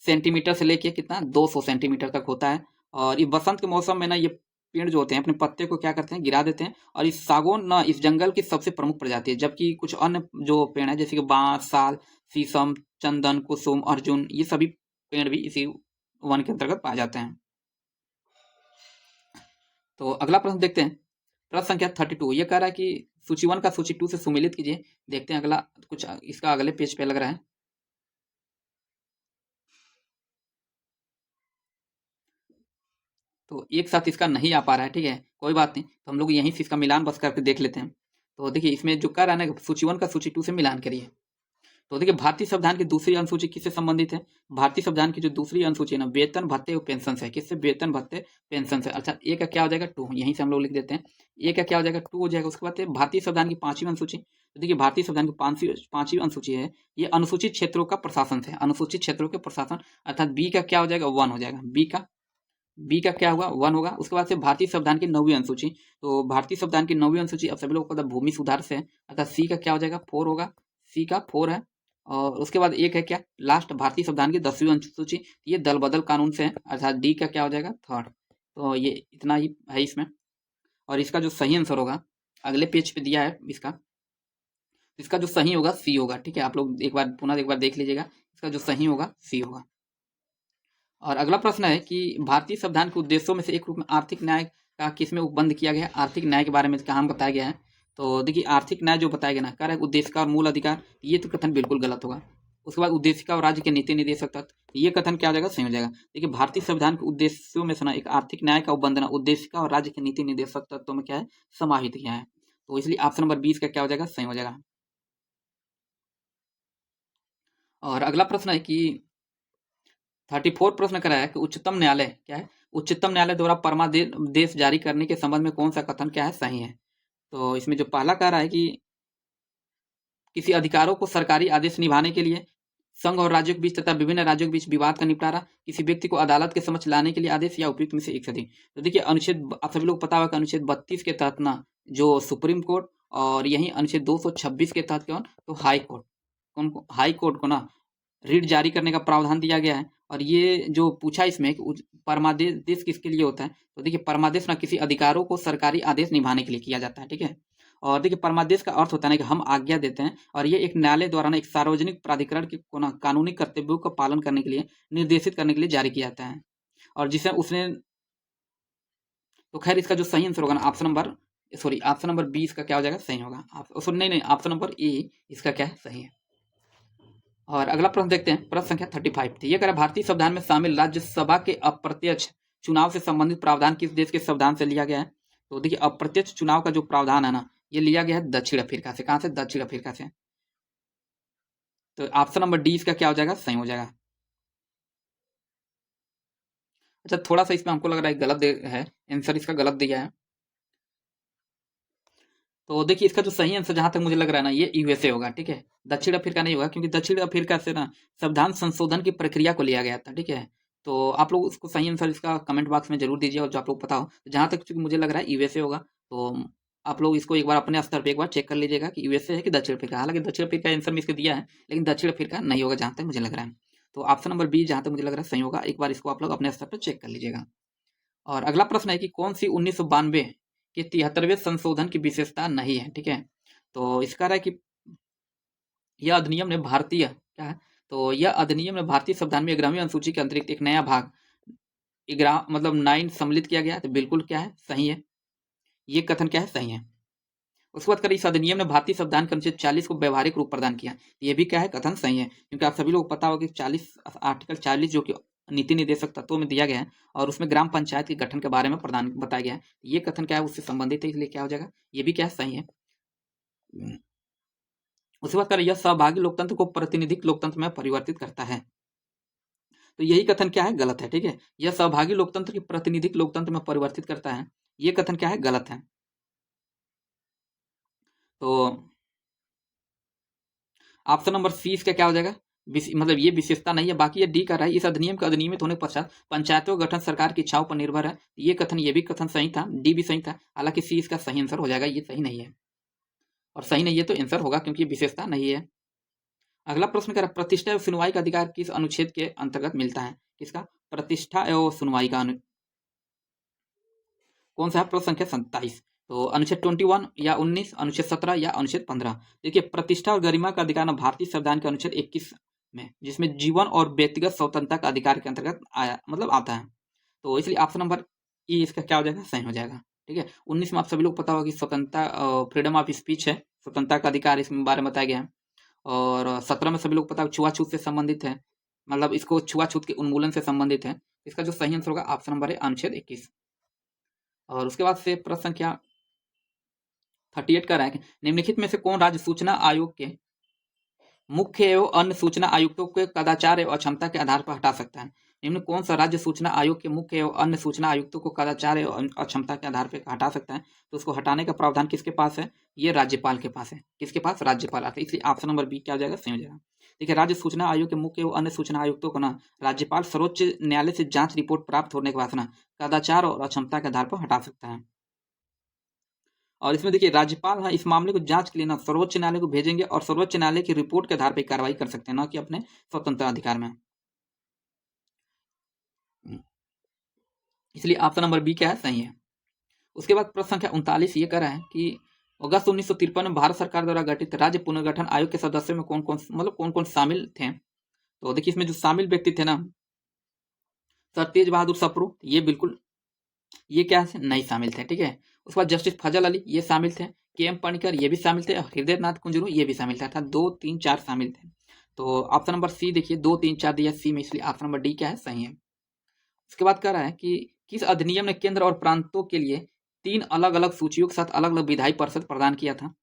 सेंटीमीटर से लेके कितना 200 सेंटीमीटर तक होता है। और ये बसंत के मौसम में ना ये पेड़ जो होते हैं अपने पत्ते को क्या करते हैं? गिरा देते हैं। और इस सागौन ना इस जंगल की सबसे प्रमुख प्रजाति है, जबकि कुछ अन्य जो पेड़ है जैसे कि बांस, साल, शीशम, चंदन, कुसुम, अर्जुन, ये सभी पेड़ भी इसी वन के अंतर्गत पाए जाते हैं। तो अगला प्रश्न देखते हैं, प्रश्न संख्या 32। ये कह रहा है कि सूची 1 का सूची 2 से सुमेलित कीजिए। देखते हैं अगला कुछ इसका अगले पेज पे लग रहा है। तो एक साथ इसका नहीं आ पा रहा है, ठीक है, कोई बात नहीं, तो हम लोग यहीं से इसका मिलान बस करके देख लेते हैं। तो देखिए इसमें जो कह रहा है ना, सूची 1 का सूची 2 से मिलान करिए। तो देखिए भारतीय संविधान की दूसरी अनुसूची किससे संबंधित है? भारतीय संविधान की जो दूसरी अनुसूची है ना, वेतन भत्ते और पेंशन से है। किससे? वेतन भत्ते पेंशन से। अच्छा, ए का क्या हो जाएगा? 2। यहीं से हम लोग लिख देते हैं, ए का क्या हो जाएगा? 2 हो जाएगा। उसके बाद भारतीय संविधान की 5वीं अनुसूची। तो देखिए भारतीय संविधान की 5वीं अनुसूची है, ये अनुसूचित क्षेत्रों का प्रशासन है। अनुसूचित क्षेत्रों के प्रशासन, अर्थात बी का क्या हो जाएगा? 1 हो जाएगा। बी का क्या होगा? 1 होगा। उसके बाद से भारतीय संविधान की 9वीं अनुसूची। तो भारतीय संविधान की 9वीं अनुसूची अब सभी लोगों को पता है भूमि सुधार से है, अर्थात सी का क्या हो जाएगा? 4 होगा। सी का 4 है। और उसके बाद एक है क्या लास्ट, भारतीय संविधान की 10वीं अनुसूची, ये दल बदल कानून से है, अर्थात डी का क्या हो जाएगा? 3rd। तो ये इतना ही है इसमें। और इसका जो सही आंसर होगा अगले पेज पे दिया है इसका जो सही होगा सी होगा। ठीक है, आप लोग एक बार पुनः एक बार देख लीजिएगा, इसका जो सही होगा सी होगा। और अगला प्रश्न है कि भारतीय संविधान के उद्देश्यों में से एक रूप में आर्थिक न्याय का किसमें उपबंध किया गया है? आर्थिक न्याय के बारे में कहाँ बताया गया है? तो देखिए आर्थिक न्याय जो बताया गया ना, कह रहा है उद्देश्य का और मूल अधिकार, ये तो कथन बिल्कुल गलत होगा। उसके बाद उद्देश्य का और राज्य के नीति निर्देशक तत्व, ये कथन क्या हो जाएगा? सही हो जाएगा। देखिए भारतीय संविधान के उद्देश्यों में से ना एक आर्थिक न्याय का उपबंधन उद्देश्य का और राज्य के नीति निर्देशक तत्वों में क्या है? समाहित किया है। तो इसलिए ऑप्शन नंबर 20 का क्या हो जाएगा? सही हो जाएगा। और अगला प्रश्न है कि 34 प्रश्न कराया कि उच्चतम न्यायालय क्या है? उच्चतम न्यायालय द्वारा परमादेश जारी करने के संबंध में कौन सा कथन क्या है? सही है। तो इसमें जो पहला कह रहा है कि किसी अधिकारों को सरकारी आदेश निभाने के लिए संघ और राज्यों के बीच तथा विभिन्न राज्यों के बीच विवाद का निपटारा, किसी व्यक्ति को अदालत के समक्ष लाने के लिए आदेश या उपयुक्त में से एक से अधिक। तो देखिए अनुच्छेद, आप सभी लोग को पता होगा कि अनुच्छेद 32 के तहत ना जो सुप्रीम कोर्ट और यही अनुच्छेद 226 के तहत कौन, तो हाई कोर्ट, कौन को, हाई कोर्ट को ना रिट जारी करने का प्रावधान दिया गया है। और ये जो पूछा इसमें कि परमादेश किसके लिए होता है, तो देखिए परमादेश ना किसी अधिकारों को सरकारी आदेश निभाने के लिए किया जाता है, ठीक है। और देखिए परमादेश का अर्थ होता है ना कि हम आज्ञा देते हैं, और ये एक न्यायालय द्वारा ना एक सार्वजनिक प्राधिकरण के को ना कानूनी कर्तव्यों का पालन करने के लिए निर्देशित करने के लिए जारी किया जाता है। और जिसे उसने, तो खैर इसका जो सही आंसर होगा ना ऑप्शन नंबर बी इसका क्या हो जाएगा, सही होगा। नहीं, ऑप्शन नंबर ए इसका क्या है, सही है। और अगला प्रश्न देखते हैं, प्रश्न संख्या 35 थी। ये कह रहा है भारतीय संविधान में शामिल राज्यसभा के अप्रत्यक्ष चुनाव से संबंधित प्रावधान किस देश के संविधान से लिया गया है। तो देखिए अप्रत्यक्ष चुनाव का जो प्रावधान है ना, ये लिया गया है दक्षिण अफ्रीका से। कहां से, दक्षिण अफ्रीका से। तो ऑप्शन नंबर डी इसका क्या हो जाएगा, सही हो जाएगा। अच्छा थोड़ा सा इसमें हमको लग रहा है गलत है आंसर, इसका गलत दिया है। तो देखिए इसका जो सही आंसर जहां तक मुझे लग रहा है ना, ये यूएसए होगा, ठीक है। दक्षिण अफ्रीका नहीं होगा, क्योंकि दक्षिण अफ्रीका से ना संविधान संशोधन की प्रक्रिया को लिया गया था, ठीक है। तो आप लोग उसको सही आंसर इसका कमेंट बॉक्स में जरूर दीजिए, और जो आप लोग पता हो। जहां तक चूंकि मुझे लग रहा है यूएसए होगा, तो आप लोग इसको एक बार अपने स्तर पर एक बार चेक कर लीजिएगा कि यूएसए है कि दक्षिण अफ्रीका। हालांकि दक्षिण अफ्रीका आंसर में इसके दिया है, लेकिन दक्षिण अफ्रीका नहीं होगा जहां तक मुझे लग रहा है। तो ऑप्शन नंबर बी जहां तक मुझे लग रहा है सही होगा। एक बार इसको आप लोग अपने स्तर पर चेक कर लीजिएगा। और अगला प्रश्न है कि कौन सी 1992 के 73वें संशोधन की विशेषता नहीं है, ठीक है। तो इसका है कि यह अधिनियम ने भारतीय क्या है, तो यह अधिनियम ने भारतीय संविधान में 11वीं अनुसूची के अतिरिक्त एक नया भाग 9 सम्मिलित किया गया। तो बिल्कुल क्या है, सही है। ये कथन क्या है, सही है। उसके बाद करें, इस अधिनियम ने भारतीय संविधान के अनुच्छेद 40 को व्यवहारिक रूप प्रदान किया। ये भी क्या है, कथन सही है। क्योंकि आप सभी लोग पता होगा कि आर्टिकल 40 जो कि नीति निर्देशक तत्वों में दिया गया है, और उसमें ग्राम पंचायत के गठन के बारे में प्रदान बताया गया है। ये कथन क्या है, उससे संबंधित है, इसलिए क्या हो जाएगा, ये भी क्या है, सही है। उसके बाद करें, यह सहभागी लोकतंत्र को प्रातिनिधिक लोकतंत्र में परिवर्तित करता है। तो यही कथन क्या है, गलत है, ठीक है। यह सहभागी लोकतंत्र की प्रातिनिधिक लोकतंत्र में परिवर्तित करता है, ये कथन क्या है, गलत है। तो ऑप्शन नंबर सी इसका क्या हो जाएगा, मतलब ये विशेषता नहीं है। बाकी ये डी कर रहा है, इस अधिनियम के अधिनियमित होने के पश्चात पंचायतों का गठन सरकार की इच्छाओं पर निर्भर है। ये कथन, ये भी कथन सही था, डी भी सही था। हालांकि सी इसका सही आंसर हो जाएगा, ये सही नहीं है। और सही नहीं है तो आंसर होगा, क्योंकि विशेषता नहीं है। अगला प्रश्न कर, प्रतिष्ठा एवं सुनवाई का अधिकार किस अनुच्छेद के अंतर्गत मिलता है। किसका, प्रतिष्ठा एवं सुनवाई का कौन सा है, प्रश्न संख्या 27। तो अनुच्छेद 21 या 19, अनुच्छेद 17 या अनुच्छेद 15। देखिए प्रतिष्ठा और गरिमा का अधिकार भारतीय संविधान के अनुच्छेद 21 में, जिसमें जीवन और व्यक्तिगत स्वतंत्रता का अधिकार के अंतर्गत आया, मतलब आता है। तो इसलिए ऑप्शन नंबर ई इसका क्या हो जाएगा, सही हो जाएगा, ठीक है। 19 में आप सभी लोग पता होगा कि स्वतंत्रता, फ्रीडम ऑफ स्पीच है, स्वतंत्रता का अधिकार इसमें बारे में बताया गया है। और 17 में सभी लोग पता है छुआछूत से संबंधित है, मतलब इसको छुआछूत के उन्मूलन से संबंधित है। इसका जो सही आंसर होगा ऑप्शन नंबर है अनुच्छेद 21। और उसके बाद से प्रश्न संख्या 38 का है, निम्नलिखित में से कौन राज्य सूचना आयोग के मुख्य एवं अन्य सूचना आयुक्तों के कदाचार एवं अक्षमता के आधार पर हटा सकता है। निम्न कौन सा राज्य सूचना आयोग के मुख्य एवं अन्य सूचना आयुक्तों को कदाचार एवं अक्षमता के आधार पर हटा सकता है। तो उसको हटाने का प्रावधान किसके पास है, ये राज्यपाल के पास है। किसके पास, राज्यपाल आता है। इसलिए ऑप्शन नंबर बी क्या हो जाएगा, सही हो जाएगा। देखिए राज्य सूचना आयोग के मुख्य एवं अन्य सूचना आयुक्तों को ना राज्यपाल सर्वोच्च न्यायालय से जांच रिपोर्ट प्राप्त होने के बाद ना कदाचार और अक्षमता के आधार पर हटा सकता है। और इसमें देखिए राज्यपाल इस मामले को जांच के लिए ना सर्वोच्च न्यायालय को भेजेंगे, और सर्वोच्च न्यायालय की रिपोर्ट के आधार पर कार्रवाई कर सकते हैं, ना कि अपने स्वतंत्र अधिकार में। इसलिए ऑप्शन नंबर बी क्या है, सही है। उसके बाद प्रश्न संख्या 39 ये कह रहा है कि अगस्त 1953 में भारत सरकार द्वारा गठित राज्य पुनर्गठन आयोग के सदस्यों में कौन कौन शामिल थे। तो देखिए इसमें जो शामिल व्यक्ति थे ना, सर तेज बहादुर सप्रू, ये बिल्कुल ये क्या है, नहीं शामिल थे, ठीक है। उसके बाद जस्टिस फजल अली ये शामिल थे, के एम पणिकर ये भी शामिल थे, हृदय नाथ कुंजरू ये भी शामिल थे, अर्थात 2, 3, 4 शामिल थे। तो ऑप्शन नंबर सी देखिए 2, 3, 4 दिया सी में, इसलिए ऑप्शन नंबर डी क्या है, सही है। उसके बाद कह रहा है कि किस अधिनियम ने केंद्र और प्रांतों के लिए 3 अलग अलग सूचियों के साथ अलग अलग विधायी परिषद प्रदान किया था।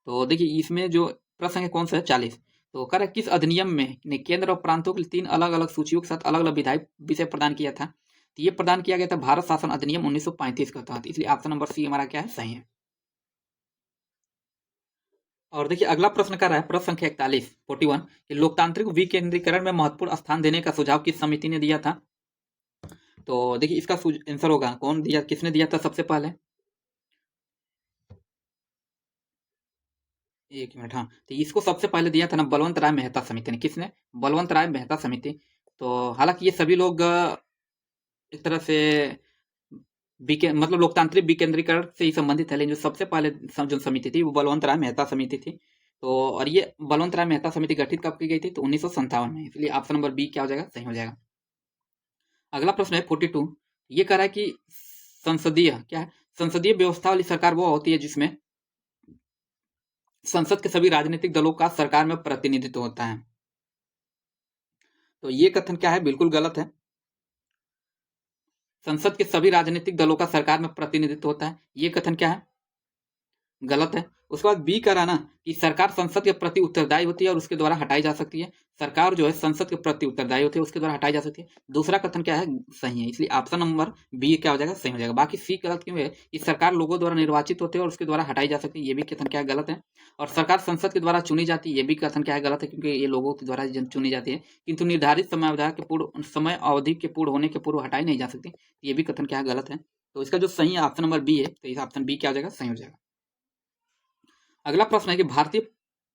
तो देखिए इसमें जो प्रश्न है कौन सा है, 40। तो कह रहा है किस अधिनियम में ने केंद्र और प्रांतों के लिए 3 अलग अलग सूचियों के साथ अलग अलग विधायी विषय प्रदान किया था। तो ये प्रदान किया गया था भारत शासन अधिनियम 1935 के तहत। इसलिए ऑप्शन नंबर सी हमारा क्या है, सही है। और देखिए अगला प्रश्न कर रहा है, प्रश्न संख्या 41 कि लोकतांत्रिक विकेंद्रीकरण में महत्वपूर्ण स्थान देने का सुझाव किस समिति ने दिया था। तो देखिए इसका आंसर होगा, कौन दिया, किसने दिया था सबसे पहले, एक मिनट, हाँ, तो इसको सबसे पहले दिया था ना बलवंत राय मेहता समिति ने। किसने? बलवंत राय मेहता समिति। तो हालांकि ये सभी लोग एक तरह से मतलब लोकतांत्रिक विकेंद्रीकरण से ही संबंधित है, लेकिन जो सबसे पहले जो समिति थी वो बलवंत राय मेहता समिति थी। तो और ये बलवंत राय मेहता समिति गठित कब की गई थी? तो 1957 में। इसलिए ऑप्शन नंबर बी क्या हो जाएगा? सही हो जाएगा। अगला प्रश्न है 42, ये कह रहा है कि संसदीय क्या है? संसदीय व्यवस्था वाली सरकार वो होती है जिसमें संसद के सभी राजनीतिक दलों का सरकार में प्रतिनिधित्व होता है। तो ये कथन क्या है? बिल्कुल गलत है। संसद के सभी राजनीतिक दलों का सरकार में प्रतिनिधित्व होता है, ये कथन क्या है? गलत है। उसके बाद बी कह रहा ना कि सरकार संसद के प्रति उत्तरदायी होती है और उसके द्वारा हटाई जा सकती है। सरकार जो है संसद के प्रति उत्तरदायी होती है, उसके द्वारा हटाई जा सकती है। दूसरा कथन क्या है? सही है। इसलिए ऑप्शन नंबर बी क्या हो जाएगा? सही हो जाएगा। बाकी सी गलत क्यों है कि सरकार लोगों द्वारा निर्वाचित होती है और उसके द्वारा हटाई जा सकती है, ये भी कथन क्या है? गलत है। और सरकार संसद के द्वारा चुनी जाती है, ये भी कथन क्या है? गलत है, क्योंकि ये लोगों के द्वारा चुनी जाती है, किंतु निर्धारित समय अवधि के पूर्ण होने के पूर्व हटाई नहीं जा सकती, ये भी कथन क्या है? गलत है। तो इसका जो सही है ऑप्शन नंबर बी है, तो इस ऑप्शन बी क्या हो जाएगा? सही हो जाएगा। अगला प्रश्न है कि भारतीय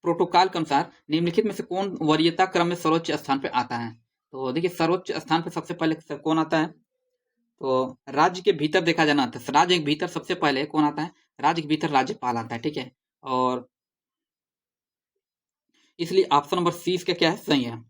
प्रोटोकॉल के अनुसार निम्नलिखित में से कौन वरीयता क्रम में सर्वोच्च स्थान पर आता है। तो देखिए सर्वोच्च स्थान पर सबसे पहले कौन आता है? तो राज्य के भीतर देखा जाना आता है, राज्य के भीतर सबसे पहले कौन आता है? राज्य के भीतर राज्यपाल आता है, ठीक है। और इसलिए ऑप्शन नंबर सी इसका क्या है? सही है।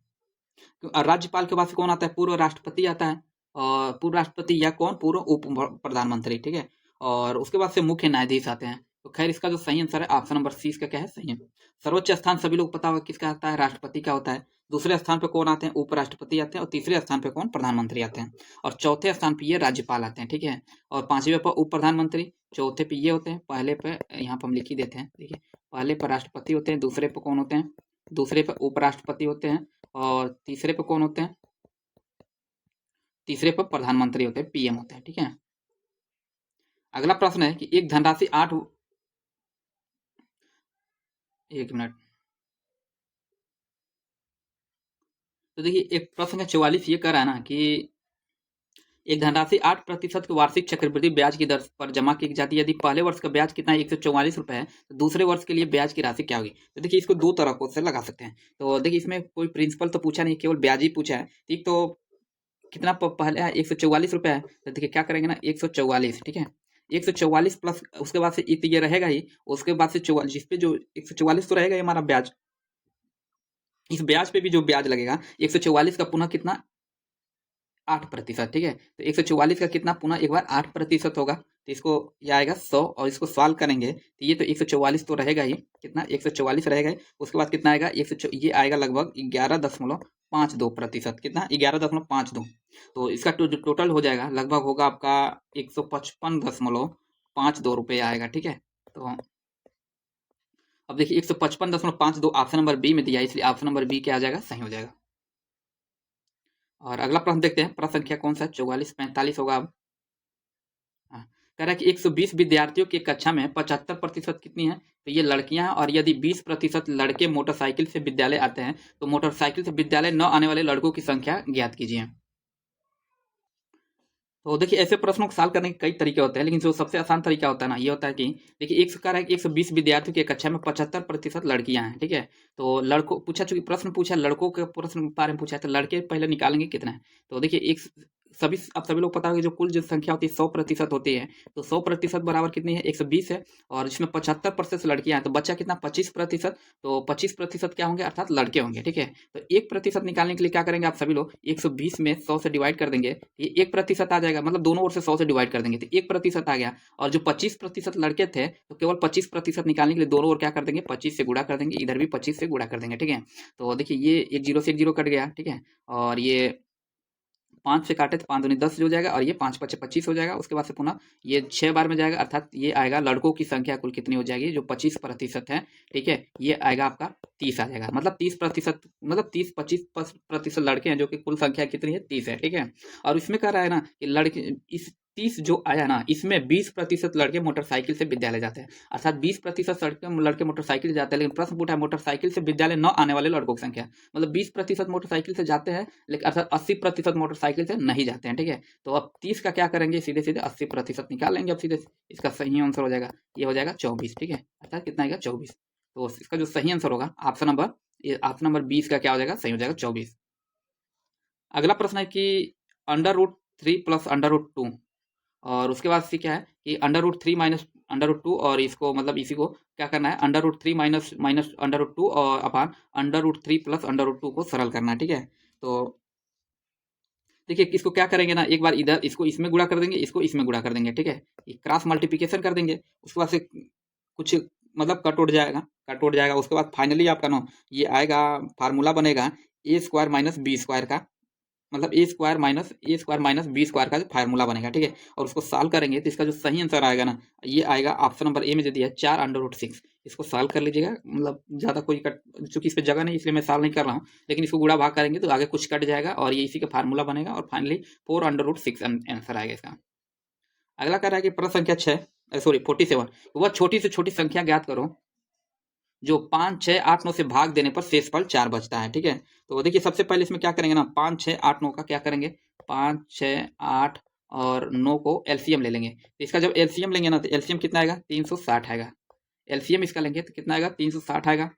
राज्यपाल के बाद से कौन आता है? पूर्व राष्ट्रपति आता है, और पूर्व राष्ट्रपति या कौन? पूर्व उप प्रधानमंत्री, ठीक है। और उसके बाद से मुख्य न्यायाधीश आते हैं। तो खैर इसका जो सही आंसर है ऑप्शन नंबर सी इसका क्या है? सही है। सर्वोच्च स्थान सभी लोग पता होगा किसका आता है? राष्ट्रपति का होता है। दूसरे स्थान पे कौन आते हैं? उपराष्ट्रपति आते हैं। और तीसरे स्थान पे कौन? प्रधानमंत्री आते हैं। और चौथे स्थान पे ये राज्यपाल आते हैं, ठीक है। और पांचवें पर उप प्रधानमंत्री, चौथे पे ये होते हैं, पहले पे यहाँ पर हम लिख ही देते हैं, देखिए पहले पर राष्ट्रपति होते हैं, दूसरे पे कौन होते हैं? दूसरे पे उपराष्ट्रपति होते हैं, और तीसरे पे कौन होते हैं? तीसरे पे प्रधानमंत्री होते हैं, पीएम होते हैं, ठीक है। अगला प्रश्न है कि एक धनराशि 8, एक मिनट, तो देखिए एक प्रश्न है 44, ये कह रहा है ना कि एक धनराशि 8% की वार्षिक चक्रवृद्धि ब्याज की दर पर जमा की जाती है। यदि पहले वर्ष का ब्याज कितना है? 144 रुपए है, तो दूसरे वर्ष के लिए ब्याज की राशि क्या होगी? तो देखिए इसको दो तरह से लगा सकते हैं। तो देखिए इसमें कोई प्रिंसिपल तो पूछा नहीं, केवल ब्याज ही पूछा है। एक तो कितना पहले है? 144 रुपए है, तो देखिए क्या करेंगे ना, 144, ठीक है। 144 प्लस उसके बाद से ये रहेगा ही, उसके बाद से 44, जिसपे जो 144 तो रहेगा ये हमारा ब्याज, इस ब्याज पे भी जो ब्याज लगेगा 144 का पुनः कितना? 8%, ठीक है। तो 144 का कितना पुनः एक बार 8% होगा, तो इसको ये आएगा 100, और इसको सॉल्व करेंगे तो ये तो 144 तो रहेगा ही, कितना? 144 रहेगा ही। उसके बाद कितना आएगा? ये आएगा लगभग 11.52%, कितना? 11.52। तो इसका जो टोटल हो जाएगा लगभग होगा आपका 155.52 रुपये आएगा, ठीक है। तो अब देखिए 155.52 ऑप्शन नंबर बी में दिया है, इसलिए ऑप्शन नंबर बी क्या आ जाएगा? सही हो जाएगा। और अगला प्रश्न देखते हैं, प्रश्न संख्या कौन सा? 44-45 होगा अब। हाँ, कह रहा है कि 120 विद्यार्थियों की कक्षा में 75% कितनी है? तो ये लड़कियां हैं, और यदि 20% लड़के मोटरसाइकिल से विद्यालय आते हैं, तो मोटरसाइकिल से विद्यालय न आने वाले लड़कों की संख्या ज्ञात कीजिए। तो देखिए ऐसे प्रश्नों को सॉल्व करने के कई तरीके होते हैं, लेकिन जो सबसे आसान तरीका होता है ना, ये होता है कि देखिए एक कह रहा है कि 120 विद्यार्थियों की कक्षा में 75% लड़कियां हैं, ठीक है। तो लड़कों पूछा, चूंकि प्रश्न पूछा लड़कों के प्रश्न बारे में पूछा है, तो लड़के पहले निकालेंगे कितना है। तो देखिए एक सभी अब सभी लोग पता होगा जो कुल जो संख्या होती है 100% होती है, तो 100% बराबर कितनी है? 120 है। और इसमें 75% लड़कियां हैं, तो बच्चा कितना? 25%। तो 25% क्या होंगे? अर्थात लड़के होंगे, ठीक है। तो 1% निकालने के लिए क्या करेंगे आप सभी लोग? 120 में 100 से डिवाइड कर देंगे, ये 1% आ जाएगा, मतलब दोनों ओर से 100 से डिवाइड कर देंगे, तो 1% आ गया। और जो 25% लड़के थे, तो केवल 25% निकालने के लिए दोनों ओर क्या कर देंगे? 25 से गुणा कर देंगे, इधर भी 25 से गुणा कर देंगे, ठीक है। तो देखिए ये एक जीरो से एक जीरो कट गया, ठीक है। और ये 5 से काटे तो 5 दूनी 10 हो जाएगा, और ये 5 पचे 25 हो जाएगा। उसके बाद से पुनः ये 6 बार में जाएगा, अर्थात ये आएगा लड़कों की संख्या कुल कितनी हो जाएगी? जो 25% है, ठीक है, ये आएगा आपका 30 आ जाएगा। मतलब 30%, मतलब 30-25% लड़के हैं, जो कि कुल संख्या कितनी है? 30 है, ठीक है। और इसमें कह रहा है ना कि लड़के इस 30 जो आया ना, इसमें 20% लड़के मोटरसाइकिल से विद्यालय जाते हैं, अर्थात 20% लड़के मोटरसाइकिल से जाते हैं। लेकिन प्रश्न पूछा है मोटरसाइकिल से विद्यालय न आने वाले लड़कों की संख्या, मतलब 20% मोटरसाइकिल से जाते हैं, लेकिन अर्थात 80% मोटरसाइकिल से नहीं जाते हैं, ठीक है। तो अब 30 का क्या करेंगे, सीधे सीधे 80% निकाल लेंगे। अब सीधे इसका सही आंसर हो जाएगा, ये हो जाएगा 24, ठीक है। अर्थात कितना आएगा, 24। तो इसका जो सही आंसर होगा ऑप्शन नंबर 20 का क्या हो जाएगा, सही हो जाएगा 24। अगला प्रश्न है कि √3 प्लस √2, और उसके बाद से क्या है कि √3 माइनस √2, और इसको मतलब इसी को क्या करना है, √3 माइनस √2 और अपान √3 प्लस √2 को सरल करना है, ठीक है। तो देखिए इसको क्या करेंगे ना, एक बार इधर इसको इसमें गुणा कर देंगे, इसको इसमें गुणा कर देंगे, ठीक है। क्रॉस मल्टीप्लिकेशन कर देंगे, उसके बाद से कुछ मतलब कट उठ जाएगा। उसके बाद फाइनली आपका ना ये आएगा, फार्मूला बनेगा a² माइनस b² का, मतलब a² माइनस b² का जो फार्मूला बनेगा, ठीक है। और उसको सॉल्व करेंगे तो इसका जो सही आंसर आएगा ना, ये आएगा ऑप्शन नंबर ए में जो दिया है 4√6। इसको सॉल्व कर लीजिएगा, मतलब ज़्यादा कोई कट, चूंकि इस पर जगह नहीं इसलिए मैं सॉल्व नहीं कर रहा हूँ, लेकिन इसको गुणा भाग करेंगे तो आगे कुछ कट जाएगा और ये इसी का फार्मूला बनेगा, और फाइनली 4√6 आंसर आएगा इसका। अगला कह रहा है कि प्रश्न संख्या 47, वह छोटी से छोटी संख्या ज्ञात करो जो 5, 6, 8, 9 से भाग देने पर शेषफल 4 बचता है, ठीक है। तो देखिए सबसे पहले इसमें क्या करेंगे ना, 5, 6, 8, 9 का क्या करेंगे, 5, 6, 8 और 9 को एलसीएम ले लेंगे। तो इसका जब एलसीएम लेंगे ना, तो एलसीएम कितना आएगा, 360 आएगा। एलसीएम इसका लेंगे तो कितना आएगा, 360 आएगा।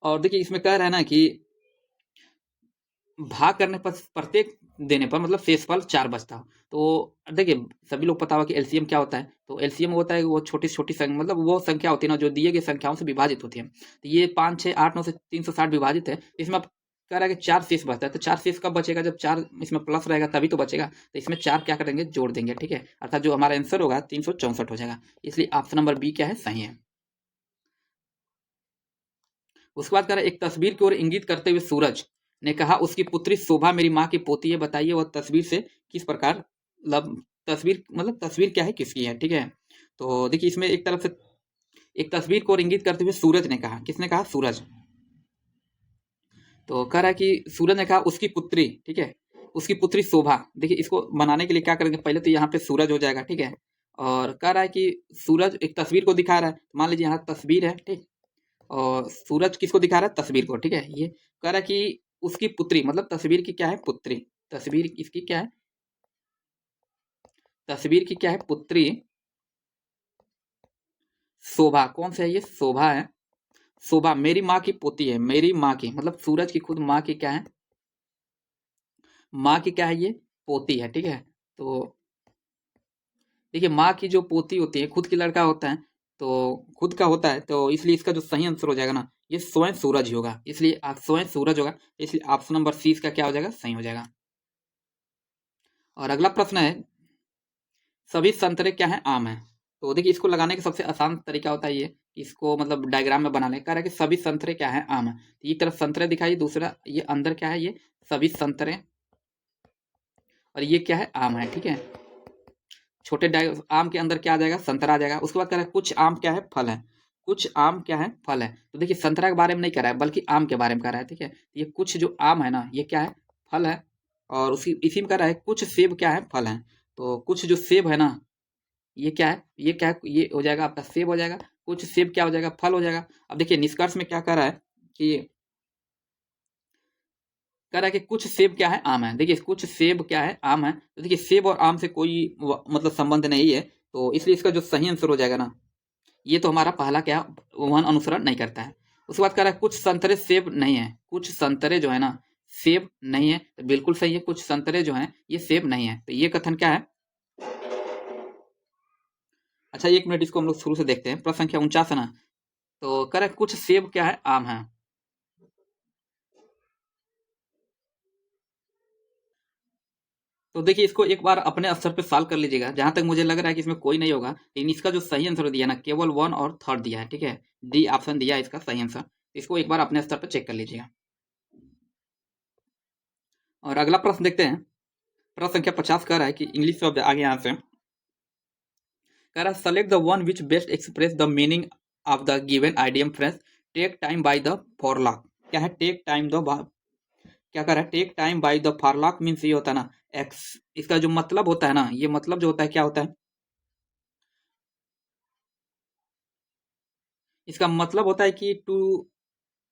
और देखिए इसमें कह रहा है ना कि भाग करने पर प्रत्येक देने पर मतलब शेषफल 4 बचता हो। तो देखिए सभी लोग पता होगा कि एलसीएम क्या होता है, तो एलसीएम होता है वो छोटी से छोटी संख्या, मतलब वो संख्या होती है ना जो दिए गए संख्याओं से विभाजित होती है। तो ये 5, 6, 8, 9 से 360 विभाजित है, इसमें अब कह रहा है कि 4 शेष बचता है। तो 4 शेष कब बचेगा, जब 4 इसमें प्लस रहेगा तभी तो बचेगा। तो इसमें 4 क्या करेंगे, जोड़ देंगे, ठीक है। अर्थात जो हमारा आंसर होगा 364 हो जाएगा। इसलिए ऑप्शन नंबर बी क्या है, सही है। उसके बाद कह रहा है, एक तस्वीर की ओर इंगित करते हुए सूरज ने कहा, उसकी पुत्री शोभा मेरी माँ की पोती है, बताइए वह तस्वीर से किस प्रकार, मतलब तस्वीर क्या है, किसकी है, ठीक है। तो देखिए इसमें एक तरफ से एक तस्वीर को इंगित करते हुए सूरज ने कहा, किसने कहा, सूरज। तो कह रहा है कि सूरज ने कहा उसकी पुत्री, ठीक है, उसकी पुत्री शोभा। देखिए इसको बनाने के लिए क्या करेंगे, पहले तो यहाँ पे सूरज हो जाएगा, ठीक है। और कह रहा है कि सूरज एक तस्वीर को दिखा रहा है, मान लीजिए यहाँ तस्वीर है, ठीक। और सूरज किसको दिखा रहा है, तस्वीर को, ठीक है। ये कह रहा है कि उसकी पुत्री, मतलब तस्वीर की क्या है, पुत्री। तस्वीर इसकी क्या है, तस्वीर की क्या है, पुत्री शोभा। कौन सा है ये, शोभा है। शोभा मेरी माँ की पोती है, मेरी माँ की मतलब सूरज की खुद माँ की क्या है, माँ की क्या है, ये पोती है, ठीक है। तो देखिए माँ की जो पोती होती है, खुद की लड़का होता है, तो खुद का होता है, तो इसलिए इसका जो सही आंसर हो जाएगा ना, ये स्वयं सूरज ही होगा। इसलिए आप स्वयं सूरज होगा, इसलिए ऑप्शन नंबर सी इसका क्या हो जाएगा, सही हो जाएगा। और अगला प्रश्न है, सभी संतरे क्या है, आम है। तो देखिए इसको लगाने का सबसे आसान तरीका होता है ये, इसको मतलब डायग्राम में बनाने का, कह रहा है कि सभी संतरे क्या है, आम है। तो एक तरफ संतरे दिखाई, दूसरा ये अंदर क्या है, ये सभी संतरे, और ये क्या है, आम है, ठीक है। छोटे आम के अंदर क्या आ जाएगा, संतरा आ जाएगा। उसके बाद कह रहा है कुछ आम क्या है, फल है। कुछ आम क्या है, फल है। तो देखिए संतरा के बारे में नहीं कह रहा है, बल्कि आम के बारे में कह रहा है, ठीक है। ये कुछ जो आम है ना, ये क्या है, फल है। और उसी इसी में कह रहा है कुछ सेब क्या है, फल है। तो कुछ जो सेब है ना, ये क्या है, ये क्या है, ये हो जाएगा आपका सेब हो जाएगा। कुछ सेब क्या हो जाएगा, फल हो जाएगा। अब देखिए निष्कर्ष में क्या कह रहा है कि कह रहा है कि कुछ सेब क्या है, आम है। देखिए कुछ सेब क्या है, आम है। तो देखिए सेब और आम से कोई मतलब संबंध नहीं है, तो इसलिए इसका जो सही आंसर हो जाएगा ना, ये तो हमारा पहला क्या, वहन अनुसरण नहीं करता है। उसके बाद कह रहा है कुछ संतरे सेब नहीं है, कुछ संतरे जो है ना सेब नहीं है, तो बिल्कुल सही है, कुछ संतरे जो है ये सेब नहीं है। तो ये कथन क्या है, अच्छा 1 मिनट इसको हम लोग शुरू से देखते हैं। प्रश्न संख्या 49 है ना, तो कह रहा है कुछ सेब क्या है, आम है। तो देखिए इसको एक बार अपने स्तर पे सॉल्व कर लीजिएगा, जहां तक मुझे लग रहा है कि इसमें कोई नहीं होगा, लेकिन इसका जो सही आंसर दिया ना, केवल 1 और 3 दिया है, ठीक है। डी ऑप्शन दिया है इसका सही आंसर। इसको एक बार अपने स्तर पर चेक कर लीजिएगा। और अगला प्रश्न देखते हैं। प्रश्न संख्या 50 कह रहा है कि इंग्लिश शब्द आगे यहाँ से कह रहा है select the one which best express the meaning of the given idiom phrase take time by the forelock. क्या है, टेक टाइम द क्या कर रहा है, take time by the forelock means ये होता है ना एक्स, इसका जो मतलब होता है ना, ये मतलब जो होता है क्या होता है, इसका मतलब होता है कि टू,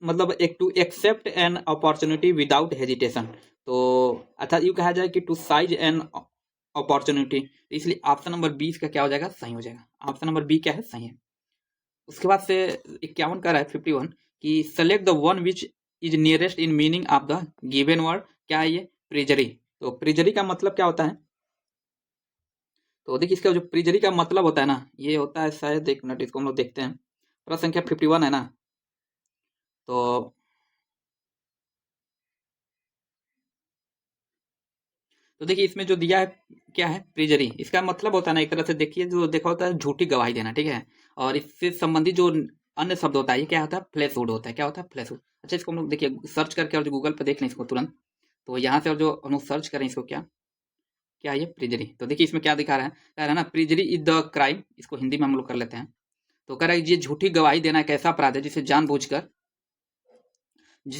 मतलब एक to accept an opportunity without hesitation. तो अर्थात यूँ कहा जाए कि टू साइज एन अपॉर्चुनिटी, इसलिए ऑप्शन नंबर 20 का क्या हो जाएगा, सही हो जाएगा। ऑप्शन नंबर बी क्या है, सही है। उसके बाद से 51 का रहा है 51 कि select the one which is nearest in meaning of the given word, क्या है ये, प्रिजरी। तो प्रिजरी का मतलब क्या होता है, तो देखिए इसका जो प्रिजरी का मतलब होता है ना, ये होता है शायद, एक मिनट इसको हम लोग देखते हैं। प्रश्न संख्या 51 है ना, तो देखिए इसमें जो दिया है क्या है, प्रिजरी, इसका मतलब होता है ना एक तरह से देखिए, जो देखा होता है झूठी गवाही देना, ठीक है। और इससे संबंधित जो अन्य शब्द होता है ये क्या होता है, फ्लैशहुड होता है। क्या होता है, फ्लैशहुड। अच्छा इसको हम लोग देखिए सर्च करके और जो गूगल पर देख लें इसको तुरंत, तो यहाँ से और जो हम लोग सर्च करें इसको, क्या क्या ये प्रिजरी, तो देखिए इसमें क्या दिखा रहा है, कह रहा है ना प्रिजरी इज द क्राइम, इसको हिंदी में हम लोग कर लेते हैं। तो कह रहा है ये झूठी गवाही देना एक ऐसा अपराध है जिसे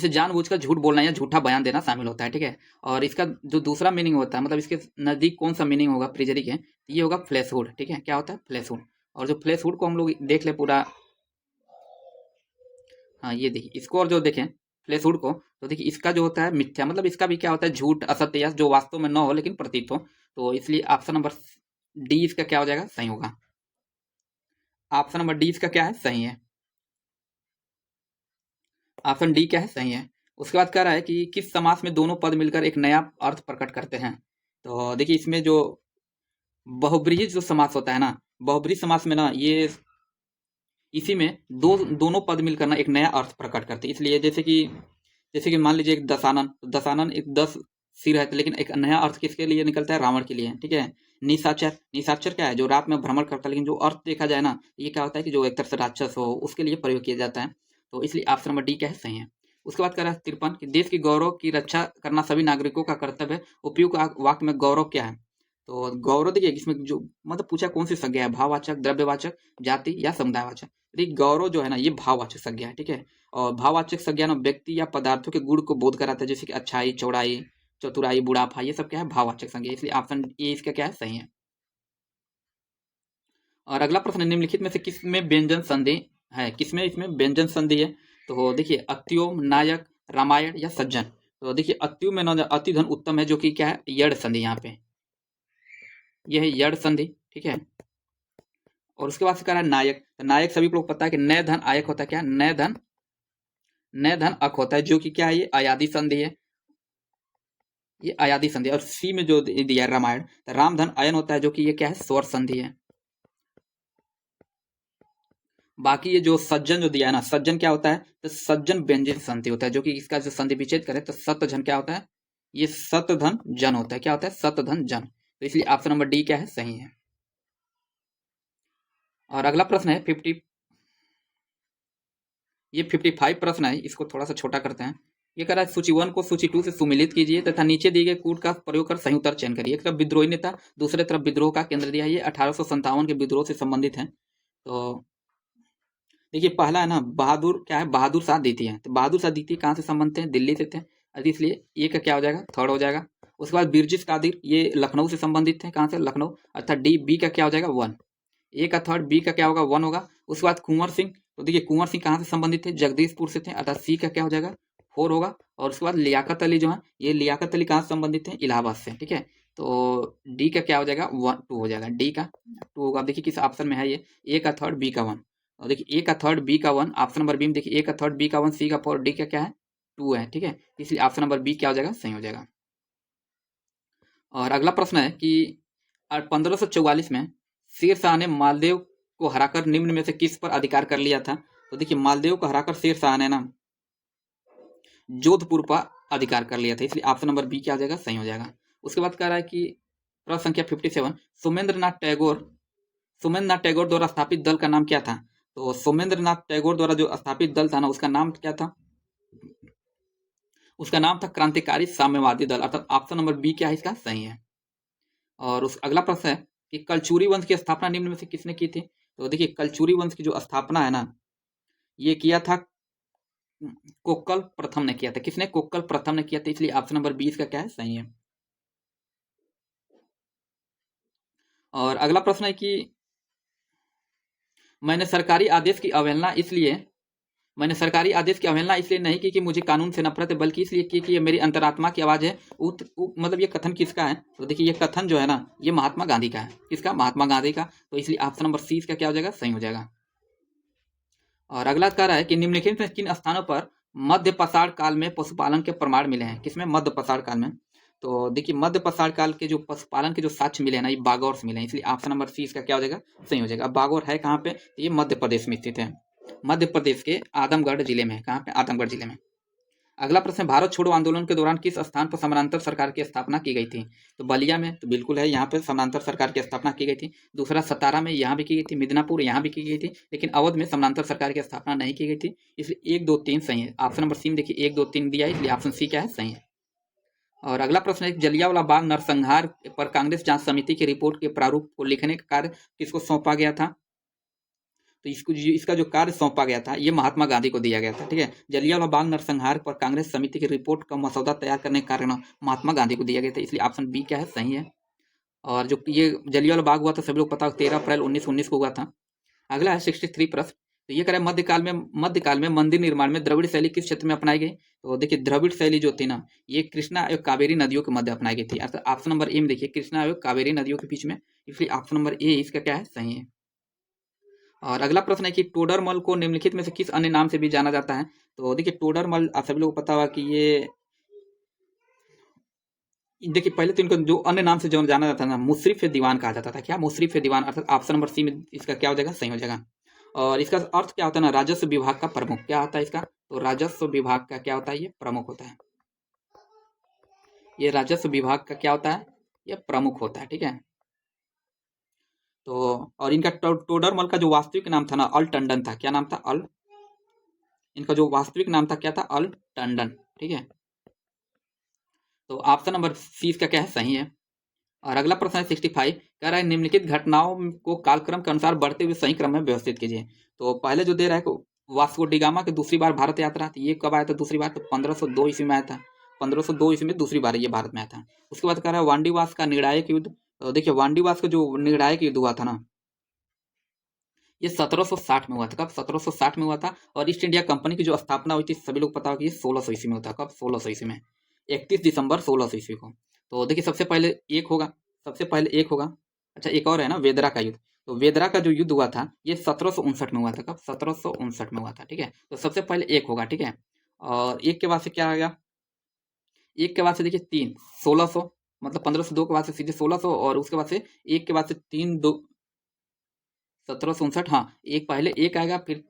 जानबूझकर झूठ बोलना या झूठा बयान देना शामिल होता है, ठीक है। और इसका जो दूसरा मीनिंग होता है, मतलब इसके नजदीक कौन सा मीनिंग होगा प्रिजरी के, ये होगा फ्लैशहुड, ठीक है। क्या होता है, फ्लैशहुड। और जो फ्लैशहुड को हम लोग देख ले पूरा, हाँ ये देखिए इसको, और जो देखें फ्लैशहुड को, तो देखिए इसका जो होता है मिथ्या, मतलब इसका भी क्या होता है, झूठ, असत्य, या जो वास्तव में न हो लेकिन प्रतीत हो। तो इसलिए ऑप्शन नंबर डी इसका क्या हो जाएगा, सही होगा। ऑप्शन नंबर डी इसका क्या है, सही है। ऑप्शन डी क्या है, सही है। उसके बाद कह रहा है कि किस समास में दोनों पद मिलकर एक नया अर्थ प्रकट करते हैं। तो देखिए इसमें जो बहुब्रीहि जो समास होता है ना, बहुब्रीहि समास में ना ये इसी में दोनों पद मिलकर ना एक नया अर्थ प्रकट करते हैं। इसलिए जैसे कि मान लीजिए एक दशानन, तो दशानन एक 10 सिर है, तो लेकिन एक नया अर्थ किसके लिए निकलता है, रावण के लिए, ठीक है। निशाचर, निशाचर क्या है, जो रात में भ्रमण करता है, लेकिन जो अर्थ देखा जाए ना, ये क्या होता है कि जो एक तरह से राक्षस हो उसके लिए प्रयोग किया जाता है। तो इसलिए ऑप्शन नंबर डी क्या है, सही है। उसके बाद कह रहा है 53 कि देश की गौरव की रक्षा करना सभी नागरिकों का कर्तव्य है। उपयुक्त वाक्य में गौरव क्या है। तो गौरव देखिए इसमें जो मतलब पूछा कौन सी संज्ञा है, भाववाचक, द्रव्यवाचक, जाति या समुदायवाचक। देखिए गौरव जो है ना ये भाववाचक संज्ञा है, ठीक है। और भाववाचक संज्ञा ना व्यक्ति या पदार्थों के गुण को बोध कराता है, जैसे कि अच्छाई, चौड़ाई, चतुराई, बुढ़ापा, ये सब क्या है, भाववाचक संज्ञा, इसलिए ऑप्शन ए इसका क्या है, सही है। और अगला प्रश्न, निम्नलिखित में से किसमें व्यंजन संधि है, किसमें इसमें व्यंजन संधि है। तो देखिए अत्योम, नायक, रामायण या सज्जन। तो देखिए अत्युम में ना अति धन उत्तम है, जो कि क्या है, यड़ संधि, यहाँ पे यह है यड़ संधि, ठीक है। और उसके बाद से कह रहा है नायक, तो नायक सभी को लोग पता है कि नय धन आयक होता है, क्या, नय धन अक होता है, जो कि क्या है, ये अयादी संधि है, ये अयादी संधि। और सी में जो दिया है रामायण, तो राम धन अयन होता है, जो कि ये क्या है, स्वर संधि है। बाकी ये जो सज्जन जो दिया है ना, सज्जन क्या होता है, तो सज्जन व्यंजित संधि होता है, जो कि इसका जो संधि विच्छेद करे तो सतधन क्या होता है, ये सतधन जन होता है। क्या होता है, सतधन जन। तो इसलिए ऑप्शन नंबर डी क्या है, सही है। और अगला प्रश्न है 50, ये 55 प्रश्न है, इसको थोड़ा सा छोटा करते हैं। ये कह रहा है सूची 1 को सूची 2 से सुमिलित कीजिए तथा नीचे दिए गए कूट का प्रयोग कर सही उत्तर चयन करिए। एक तरफ विद्रोही नेता, दूसरे तरफ विद्रोह का केंद्र दिया है, ये 1857 के विद्रोह से संबंधित है। तो देखिए पहला है ना बहादुर, क्या है, बहादुर शाह द्वितीय है। तो बहादुर शाह द्वितीय कहाँ से संबंधित थे, दिल्ली से थे, और इसलिए ये का क्या हो जाएगा, थर्ड हो जाएगा। उसके बाद बिरजिस कादिर, ये लखनऊ से संबंधित थे, कहाँ से, लखनऊ, अर्थात डी, बी का क्या हो जाएगा, वन। ए का थर्ड, बी का क्या होगा, वन होगा। उसके बाद कुंवर सिंह, तो देखिए कुंवर सिंह कहाँ से संबंधित थे, जगदीशपुर से थे, अर्थात सी का क्या हो जाएगा, फोर होगा। और उसके बाद लियाकत अली जो है, ये लियाकत अली कहाँ से संबंधित थे, इलाहाबाद से, ठीक है। तो डी का क्या हो जाएगा, वन, टू हो जाएगा, डी का टू होगा। अब देखिए किस ऑप्शन में है ये, ए का थर्ड, बी का वन। और देखिए ए का थर्ड, बी का वन, ऑप्शन नंबर बी में देखिए ए का थर्ड, बी का वन, सी का फोर, डी का क्या है, टू है, ठीक है। इसलिए ऑप्शन नंबर बी क्या हो जाएगा, सही हो जाएगा। और अगला प्रश्न है कि 1544 में शेर शाह ने मालदेव को हराकर निम्न में से किस पर अधिकार कर लिया था। तो देखिए मालदेव को हराकर शेर शाह ने ना जोधपुर पर अधिकार कर लिया था, इसलिए ऑप्शन नंबर बी क्या आ जाएगा, सही हो जाएगा। उसके बाद कह रहा है कि प्रश्न संख्या 57, सुमेंद्र नाथ टैगोर द्वारा स्थापित दल का नाम क्या था। तो सोमेंद्र नाथ टैगोर द्वारा जो स्थापित दल था ना, उसका नाम क्या था, उसका नाम था क्रांतिकारी साम्यवादी दल, अर्थात ऑप्शन नंबर बी क्या है इसका, सही है। और उस अगला प्रश्न है कि कलचुरी वंश की स्थापना निम्न में से किसने की थी। तो देखिए कलचुरी वंश की जो स्थापना है ना, ये किया था कोक्कल प्रथम ने किया था। किसने? कोक्कल प्रथम ने किया था, इसलिए ऑप्शन नंबर 20 का क्या है? सही है। और अगला प्रश्न है कि मैंने सरकारी आदेश की अवहेलना इसलिए मैंने सरकारी आदेश की अवहेलना इसलिए नहीं की कि मुझे कानून से नफरत है, बल्कि इसलिए की कि ये मेरी अंतरात्मा की आवाज है। मतलब ये कथन किसका है? तो देखिए ये कथन जो है ना, ये महात्मा गांधी का है। किसका? महात्मा गांधी का। तो इसलिए ऑप्शन नंबर सी इसका क्या हो जाएगा? सही हो जाएगा। और अगला कह रहा है कि निम्नलिखित में किन स्थानों पर मध्य पाषाण काल में पशुपालन के प्रमाण मिले हैं? किसमें? मध्य पाषाण काल में। तो देखिए मध्य पाषाण काल के जो पशुपालन के जो साक्ष्य मिले हैं ना, ये बागौर से मिले हैं, इसलिए ऑप्शन नंबर सी इसका क्या हो जाएगा? सही हो जाएगा। अब बागौर है कहाँ पे? तो ये मध्य प्रदेश में स्थित है। मध्य प्रदेश के आदमगढ़ जिले में है। कहाँ पे? आदमगढ़ जिले में। अगला प्रश्न, भारत छोड़ो आंदोलन के दौरान किस स्थान पर समानांतर सरकार की स्थापना की गई थी? तो बलिया में, तो बिल्कुल है, यहाँ पे समानांतर सरकार की स्थापना की गई थी। दूसरा सतारा में, यहाँ भी की गई थी। मिदनापुर यहाँ भी की गई थी, लेकिन अवध में समानांतर सरकार की स्थापना नहीं की गई थी। इसलिए 1 2 3 सही है। ऑप्शन नंबर सी में देखिए 1 2 3 दिया है, इसलिए ऑप्शन सी क्या है? सही है। और अगला प्रश्न है, जलियांवाला बाग नरसंहार पर कांग्रेस जांच समिति की रिपोर्ट के प्रारूप को लिखने का कार्य किसको सौंपा गया था? तो इसका जो कार्य सौंपा गया था, ये महात्मा गांधी को दिया गया था। ठीक है, जलियांवाला बाग नरसंहार पर कांग्रेस समिति की रिपोर्ट का मसौदा तैयार करने का कार्य महात्मा गांधी को दिया गया था, इसलिए ऑप्शन बी क्या है? सही है। और जो ये जलियांवाला बाग हुआ था, सभी लोग पता, 13 अप्रैल 1919 को हुआ था। अगला है 63 प्रश्न। तो ये करें, मध्यकाल में मंदिर निर्माण में द्रविड़ शैली किस क्षेत्र में अपनाई गई? तो देखिए द्रविड़ शैली जो थी ना, ये कृष्णा एवं कावेरी नदियों के मध्य अपनाई गई थी। अर्थात ऑप्शन नंबर ए में देखिए कृष्णा एवं कावेरी नदियों के बीच में, इसलिए ऑप्शन नंबर ए इसका क्या है? सही है। और अगला प्रश्न है कि टोडरमल को निम्नलिखित में से किस अन्य नाम से भी जाना जाता है? तो देखिए टोडरमल आप सभी लोग को पता होगा कि ये देखिए पहले तो इनको जो अन्य नाम से जो जाना जाता था ना, मुशर्रिफ दीवान कहा जाता था। क्या? मुशर्रिफ दीवान। अर्थात ऑप्शन नंबर सी में इसका क्या हो जाएगा? सही हो जाएगा। और इसका अर्थ क्या होता है ना, राजस्व विभाग का प्रमुख। क्या होता है इसका? तो राजस्व विभाग का क्या होता है? ये प्रमुख होता है। ये राजस्व विभाग का क्या होता है? ये प्रमुख होता है। ठीक है। तो और इनका टोडरमल का जो वास्तविक नाम था ना, अल टंडन था। क्या नाम था? अल। इनका जो वास्तविक नाम था क्या था? अल टंडन। ठीक है। तो ऑप्शन नंबर सी इसका क्या है? सही है। और अगला प्रश्न है 65, कह रहा है निम्नलिखित घटनाओं को कालक्रम के अनुसार बढ़ते हुए सही क्रम में व्यवस्थित कीजिए। तो पहले जो दे रहा है, वास्को डी गामा की दूसरी बार भारत यात्रा थी, ये कब आया था दूसरी बार? तो 1502 ईस्वी में आया था। 1502 ईस्वी में दूसरी बार ये भारत में आया था। उसके बाद कह रहा है वांडीवास का निर्णायक युद्ध। तो देखिए वांडीवास का जो निर्णायक युद्ध हुआ था ना, ये 1760 में हुआ था। कब? 1760 में हुआ था। और ईस्ट इंडिया कंपनी की जो स्थापना हुई थी, सभी लोग पता होगा, ये 1600 ईस्वी में होता है। कब? 1600 ईस्वी में, 31 दिसंबर 1600 ईस्वी को। तो देखिए सबसे पहले एक होगा, सबसे पहले एक होगा। अच्छा एक और है ना, वेदरा का युद्ध। तो वेदरा का जो युद्ध हुआ था, ये 1759 में हुआ था। कब? 1759 में हुआ था। ठीक है, तो सबसे पहले एक होगा। ठीक है, और एक के बाद से क्या आएगा? एक के बाद से देखिए 3, 1600, मतलब 1502 के बाद से सीधे 1600, और उसके बाद से एक के बाद से 3 2 1759। हाँ, एक पहले एक आएगा, फिर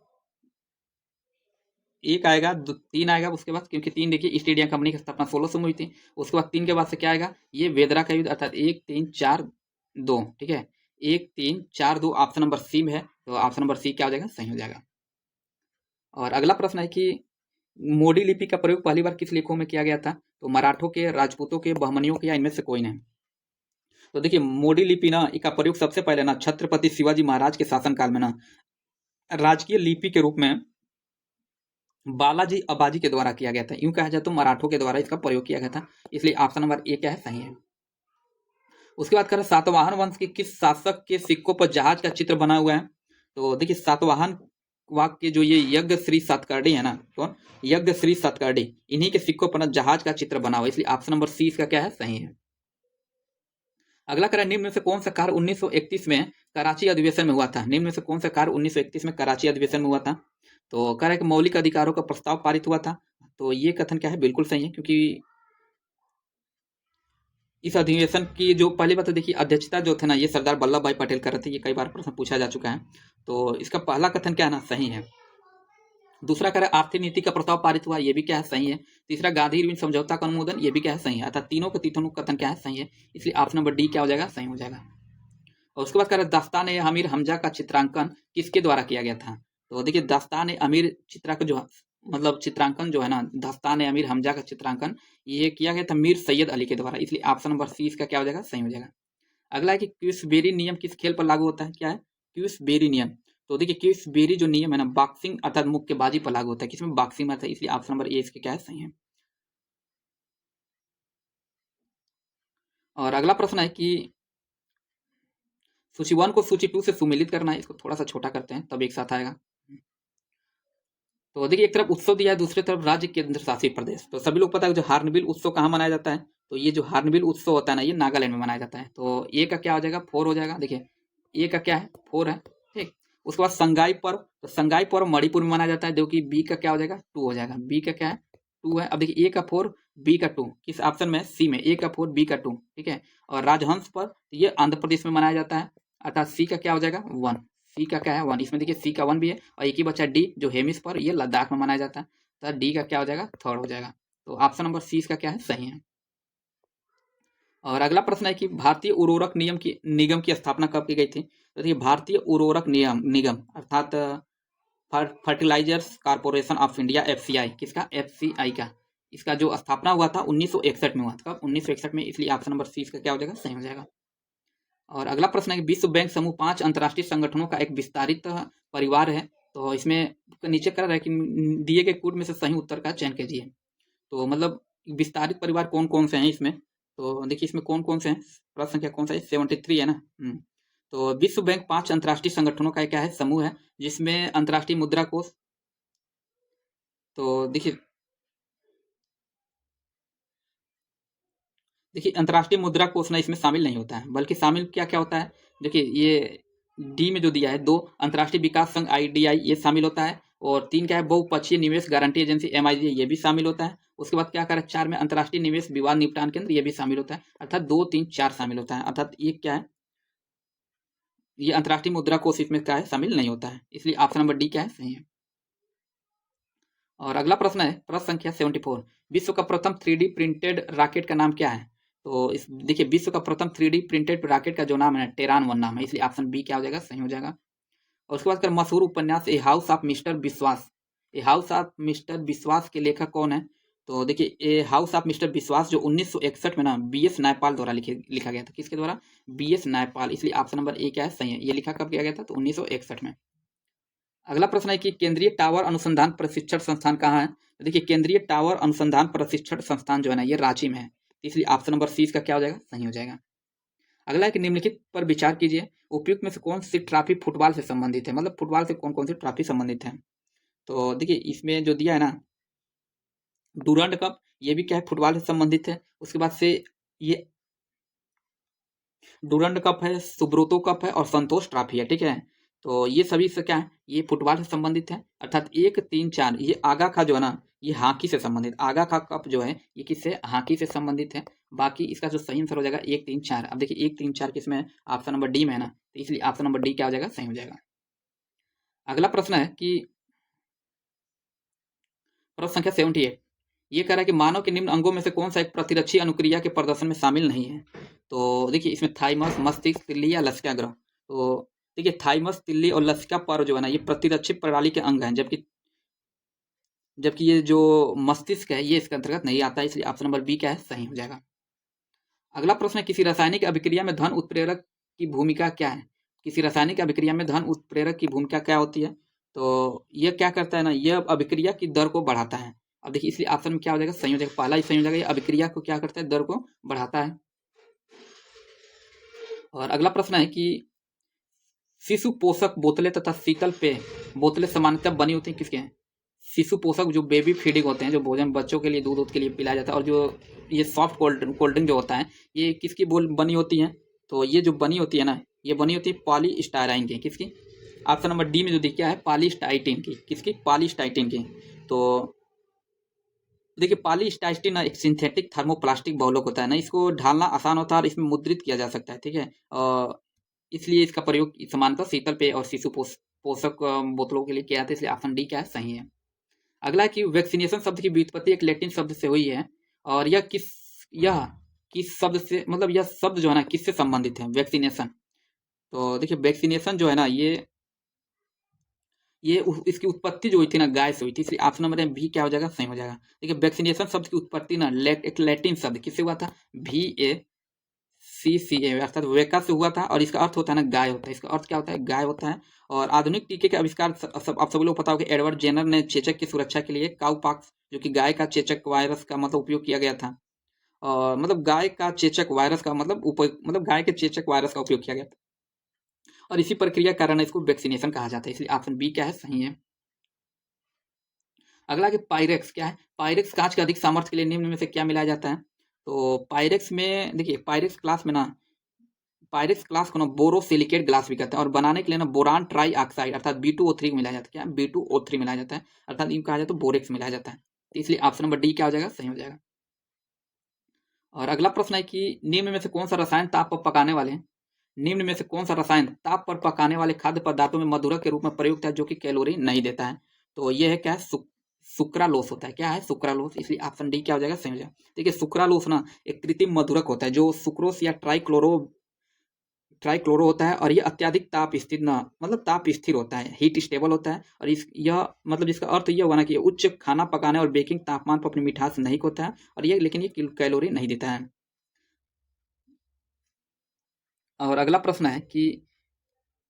एक आएगा, 3 आएगा उसके बाद, क्योंकि 3 देखिए ईस्ट इंडिया कंपनी की स्थापना 1600 में हुई थी। उसके बाद 3 के बाद से क्या आएगा? ये वेदरा का युद्ध, अर्थात 1 3 4 2। ठीक है, 1 3 4 2 ऑप्शन नंबर सी में है। तो ऑप्शन नंबर सी क्या हो जाएगा? सही हो जाएगा। और अगला प्रश्न है कि मोडी लिपि का प्रयोग पहली बार किस लेखों में किया गया था? तो मराठों के, राजपूतों के, बहमनियों के, या इनमें से कोई नहीं? तो देखिए मोडी लिपि ना, इसका प्रयोग सबसे पहले ना छत्रपति शिवाजी महाराज के शासनकाल में ना राजकीय लिपि के रूप में बालाजी अबाजी के द्वारा किया गया था। यूं कहा जाए तो मराठों के द्वारा इसका प्रयोग किया गया था, इसलिए ऑप्शन नंबर ए क्या है? सही है। उसके बाद करें सातवाहन वंश के किस शासक के सिक्कों पर जहाज का चित्र बना हुआ है? तो देखिए सातवाहन वाक के जो ये यज्ञ श्री सातकर्णी है ना, कौन? यज्ञ श्री सातकर्णी, इन्हीं के सिक्कों पर ना जहाज का चित्र बना हुआ है, इसलिए ऑप्शन नंबर सी इसका क्या है? सही है। अगला करें, निम्न में से कौन सा कार्य 1931 में कराची अधिवेशन में हुआ था? निम्न में से कौन सा कार्य 1931 में कराची अधिवेशन में हुआ था? तो कह रहा है कि मौलिक अधिकारों का प्रस्ताव पारित हुआ था। तो ये कथन क्या है? बिल्कुल सही है, क्योंकि इस अधिवेशन की जो पहली बात तो देखिए अध्यक्षता जो थे ना, ये सरदार वल्लभ भाई पटेल कर रहे थे। ये कई बार प्रश्न पूछा जा चुका है। तो इसका पहला कथन क्या है ना? सही है। दूसरा कह रहा है आर्थिक नीति का प्रस्ताव पारित हुआ, ये भी क्या है? सही है। तीसरा गांधी इरविन समझौता का अनुमोदन, ये भी क्या है? सही है। अर्थात तीनों कथन क्या है? सही है, इसलिए ऑप्शन नंबर डी क्या हो जाएगा? सही हो जाएगा। और उसके बाद कह रहा है दास्तान ए अमीर हमजा का चित्रांकन किसके द्वारा किया गया था? तो देखिए दास्तान ए अमीर चित्रा का जो मतलब चित्रांकन जो है ना, दास्तान ए अमीर हमजा का चित्रांकन ये किया गया था मीर सैयद अली के द्वारा, इसलिए ऑप्शन नंबर सी इसका क्या हो जाएगा? सही हो जाएगा। अगला है कि क्यूसबेरी नियम किस खेल पर लागू होता है? क्या है क्यूसबेरी नियम? तो देखिए किस बेरी जो नियम है ना बॉक्सिंग अर्थात मुक्केबाजी पर लागू होता है, किसमें बॉक्सिंग में आता है, इसलिए ऑप्शन नंबर ए इसके क्या है सही है। और अगला प्रश्न है कि सूची 1 को सूची 2 से सुमेलित करना है, इसको थोड़ा सा छोटा करते हैं तब एक साथ आएगा। तो देखिए एक तरफ उत्सव दिया है, दूसरी तरफ राज्य केंद्र शासित प्रदेश। तो सभी लोग पता है जो हार्नबिल उत्सव कहाँ मनाया जाता है, तो ये जो हार्नबिल उत्सव होता है ना ये नागालैंड में मनाया जाता है। तो ए का क्या हो जाएगा 4 हो जाएगा। देखिए ए का क्या है 4 है, ठीक। उसके बाद संगाई पर्व, तो संगाई पर्व मणिपुर में मनाया जाता है, जो कि बी का क्या हो जाएगा 2 हो जाएगा। बी का क्या है 2 है। अब देखिए ए का 4 बी का 2 किस ऑप्शन में, सी में, ए का 4 बी का 2, ठीक है। और राजहंस पर्व ये आंध्र प्रदेश में मनाया जाता है, अर्थात सी का क्या हो जाएगा 1। सी का क्या है 1, इसमें देखिए सी का 1 भी है और एक ही बचा डी जो हेमिस पर ये लद्दाख में मनाया जाता है, तो डी का क्या हो जाएगा 3rd हो जाएगा। तो ऑप्शन नंबर सी इसका क्या है सही है। और अगला प्रश्न है कि भारतीय उर्वरक निगम की स्थापना कब की गई थी, तो देखिए भारतीय उर्वरक निगम अर्थात fertilizers corporation of India FCI, किसका एफसीआई का, इसका जो स्थापना हुआ था 1961 में हुआ था। कब 1961 में, इसलिए ऑप्शन नंबर सी इसका क्या हो जाएगा सही हो जाएगा। और अगला प्रश्न है कि विश्व बैंक समूह 5 अंतर्राष्ट्रीय संगठनों का एक विस्तारित परिवार है। तो इसमें नीचे कर रहा है कि दिए गए कोड में से सही उत्तर का चयन कीजिए। तो मतलब विस्तारित परिवार कौन कौन से हैं इसमें, तो देखिए इसमें कौन कौन से हैं, प्रश्न संख्या कौन सा है 73 है ना। तो विश्व बैंक 5 अंतर्राष्ट्रीय संगठनों का क्या है समूह है, जिसमें अंतर्राष्ट्रीय मुद्रा कोष, तो देखिए अंतर्राष्ट्रीय मुद्रा कोष ना इसमें शामिल नहीं होता है, बल्कि शामिल क्या क्या होता है, देखिए ये डी में जो दिया है 2 अंतर्राष्ट्रीय विकास संघ आईडीआई ये शामिल होता है, और 3 क्या है बहुपक्षीय निवेश गारंटी एजेंसी एमआईजी ये भी शामिल होता है। उसके बाद क्या करें 4 में अंतर्राष्ट्रीय निवेश विवाद निपटान केंद्र ये भी शामिल होता है, अर्थात 2 3 4 शामिल होता है, अर्थात ये क्या है ये अंतर्राष्ट्रीय मुद्रा कोष इसमें क्या है शामिल नहीं होता है, इसलिए ऑप्शन नंबर डी क्या है सही है। और अगला प्रश्न है प्रश्न संख्या 74, विश्व का प्रथम 3D प्रिंटेड रॉकेट का नाम क्या है, तो इस देखिए विश्व का प्रथम 3D प्रिंटेड रॉकेट का जो नाम है टेरान 1 नाम है, इसलिए ऑप्शन बी क्या हो जाएगा सही हो जाएगा। और उसके बाद कर मशहूर उपन्यास ए हाउस ऑफ मिस्टर विश्वास, ए हाउस ऑफ मिस्टर विश्वास के लेखक कौन है, तो देखिए ए हाउस ऑफ मिस्टर विश्वास जो 1961 में ना बीएस नायपाल द्वारा लिखा गया था, किसके द्वारा बीएस नायपाल, इसलिए ऑप्शन नंबर ए क्या है सही है। ये लिखा कब किया गया था तो 1961 में। अगला प्रश्न है कि केंद्रीय टावर अनुसंधान प्रशिक्षण संस्थान कहाँ है, तो देखिए केंद्रीय टावर अनुसंधान प्रशिक्षण संस्थान जो है ना ये रांची में है, इसलिए ऑप्शन नंबर सी इसका क्या हो जाएगा सही हो जाएगा। अगला है कि निम्नलिखित पर विचार कीजिए, उपयुक्त में से कौन सी ट्रॉफी फुटबॉल से संबंधित है, मतलब फुटबॉल से कौन कौन सी ट्रॉफी संबंधित है, तो देखिए इसमें जो दिया है ना डूरंड कप ये भी क्या है फुटबॉल से संबंधित है। उसके बाद से ये डूरंड कप है, सुब्रोतो कप है और संतोष ट्रॉफी है, ठीक है। तो ये सभी से क्या है ये फुटबॉल से संबंधित है, अर्थात 1 3 4 ये आगा का जो है ना ये हॉकी से संबंधित, आगा का कप जो है ये किससे हॉकी से संबंधित है। बाकी इसका जो सही आंसर हो जाएगा 1 3 4। अब देखिए 1 3 4 किसमें है ऑप्शन नंबर डी में है ना, तो इसलिए ऑप्शन नंबर डी क्या हो जाएगा सही हो जाएगा। अगला प्रश्न है कि प्रश्न संख्या 78, ये कह रहा है कि मानव के निम्न अंगों में से कौन सा एक प्रतिरक्षी अनुक्रिया के प्रदर्शन में शामिल नहीं है, तो देखिए इसमें थाइमस मस्तिष्क तिल्ली या लसिका ग्रह, तो देखिए थाइमस तिल्ली और लसिका पर्व जो है ना ये प्रतिरक्षी प्रणाली के अंग हैं, जबकि जबकि ये जो मस्तिष्क है ये इसके अंतर्गत नहीं आता है, इसलिए ऑप्शन नंबर बी क्या है सही हो जाएगा। अगला प्रश्न है किसी रासायनिक अभिक्रिया में धन उत्प्रेरक की भूमिका क्या है, किसी रासायनिक अभिक्रिया में धन उत्प्रेरक की भूमिका क्या होती है, तो यह क्या करता है ना यह अभिक्रिया की दर को बढ़ाता है। अब देखिए इसलिए ऑप्शन में क्या हो जाएगा सही हो जाएगा, पहला ही सही हो जाएगा, ये अभिक्रिया को क्या करता है दर को बढ़ाता है। और अगला प्रश्न है कि शिशु पोषक बोतलें तथा शीतल पेय बोतलें सामान्यतः बनी होती हैं किसके हैं, शिशु पोषक जो बेबी फीडिंग होते हैं जो भोजन बच्चों के लिए दूध के लिए पिलाया जाता है, और जो ये सॉफ्ट कोल्ड ड्रिंक जो होता है ये किसकी बनी होती है, तो ये जो बनी होती है ना ये बनी होती है पॉलीस्टाइरीन की, किसकी ऑप्शन नंबर डी में जो दिखा है पॉलीस्टाइटीन की, किसकी पॉलीस्टाइटीन की। तो देखिए पॉलीस्टाइरीन एक सिंथेटिक थर्मोप्लास्टिक बहुलक होता है ना, इसको ढालना आसान होता है और इसमें मुद्रित किया जा सकता है, ठीक है। इसलिए इसका प्रयोग समानतः शीतल पेय और शिशु पोषक बोतलों के लिए किया जाता है, इसलिए ऑप्शन डी क्या है सही है। अगला है कि वैक्सीनेशन शब्द की व्युत्पत्ति एक लैटिन शब्द से हुई है, और यह किस शब्द से, मतलब यह शब्द जो है ना किससे संबंधित है वैक्सीनेशन, तो देखिए वैक्सीनेशन जो है ना इसकी उत्पत्ति जो हुई थी ना गाय से हुई थी, इसलिए ऑप्शन नंबर बी क्या हो जाएगा सही हो जाएगा। देखिए वैक्सीनेशन शब्द की उत्पत्ति ना एक लैटिन शब्द किससे हुआ था, VA CCA अर्थात वेका से हुआ था और इसका अर्थ होता है ना गाय होता है। इसका अर्थ क्या होता है? गाय होता है। और आधुनिक टीके के आविष्कार आप सभी लोग पता होगा, एडवर्ड जेनर ने चेचक की सुरक्षा के लिए काउपॉक्स जो कि गाय का चेचक वायरस का मतलब उपयोग किया गया था। और मतलब गाय का चेचक वायरस का मतलब मतलब गाय के चेचक वायरस का उपयोग किया गया था और इसी प्रक्रिया के कारण इसको वैक्सीनेशन कहा जाता है। इसलिए ऑप्शन बी क्या है? सही है। अगला कि पायरेक्स क्या है? पायरेक्स कांच के अधिक सामर्थ्य के लिए निम्न में से क्या मिलाया जाता है? तो पायरेक्स में देखिए, पायरेक्स क्लास में ना, पायरेक्स क्लास को ना बोरोसिलिकेट ग्लास भी कहते हैं और बनाने के लिए ना बोरान ट्राई ऑक्साइड अर्थात B2O3 मिलाया जाता है। क्या? B2O3 मिलाया जाता है अर्थात इनको कहा जाता है बोरेक्स मिलाया जाता है। तो इसलिए ऑप्शन नंबर डी क्या हो जाएगा? सही हो जाएगा। और अगला प्रश्न है कि निम्न में से कौन सा रसायन ताप पर पकाने वाले हैं? निम्न में से कौन सा रसायन ताप पर पकाने वाले खाद्य पदार्थों में मधुरक के रूप में प्रयुक्त है जो कि कैलोरी नहीं देता है? तो ये है क्या है? सुक्रालोस होता है। क्या है? सुक्रालोस। इसलिए ऑप्शन डी क्या हो जाएगा? सही हो जाएगा। देखिए, सुक्रालोस ना एक कृत्रिम मधुरक होता है जो सुक्रोस या ट्राइक्लोरो होता है और ये अत्यधिक ताप स्थिर ना मतलब ताप स्थिर होता है, हीट स्टेबल होता है और इस यह मतलब इसका अर्थ यह हुआ ना कि उच्च खाना पकाने और बेकिंग तापमान पर अपनी मिठास नहीं खोता है और ये लेकिन ये कैलोरी नहीं देता है। और अगला प्रश्न है कि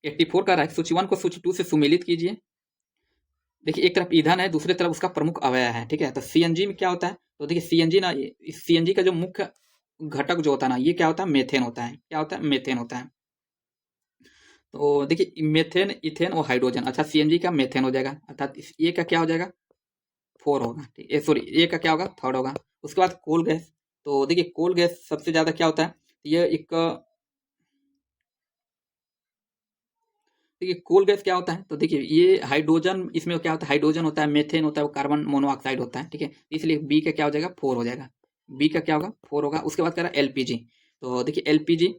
84 का रहा है, सूची 1 को सूची 2 से सुमेलित कीजिए। देखिए, एक तरफ ईंधन है, दूसरी तरफ उसका प्रमुख अवयव है, ठीक है। तो सीएनजी में क्या होता है? तो देखिए सीएनजी ना, सीएनजी का जो मुख्य घटक जो होता है ना, ये क्या होता है? मेथेन होता है। क्या होता है? मेथेन होता है। तो देखिए मेथेन, इथेन और हाइड्रोजन, अच्छा सीएनजी का मेथेन हो जाएगा अर्थात ये का क्या हो जाएगा? 4 होगा, ठीक है। सॉरी, ये का क्या होगा? 3rd होगा। उसके बाद कोल गैस, तो देखिए कोल गैस सबसे ज्यादा क्या होता है? ये एक, देखिए कोल गैस क्या होता है? तो देखिए ये हाइड्रोजन, इसमें क्या होता है? हाइड्रोजन होता है, मेथेन होता है, वो कार्बन मोनोऑक्साइड होता है, ठीक है। इसलिए बी का क्या हो जाएगा? 4 हो जाएगा। बी का क्या होगा? 4 होगा। उसके बाद कह रहा है एलपीजी, तो देखिए एलपीजी,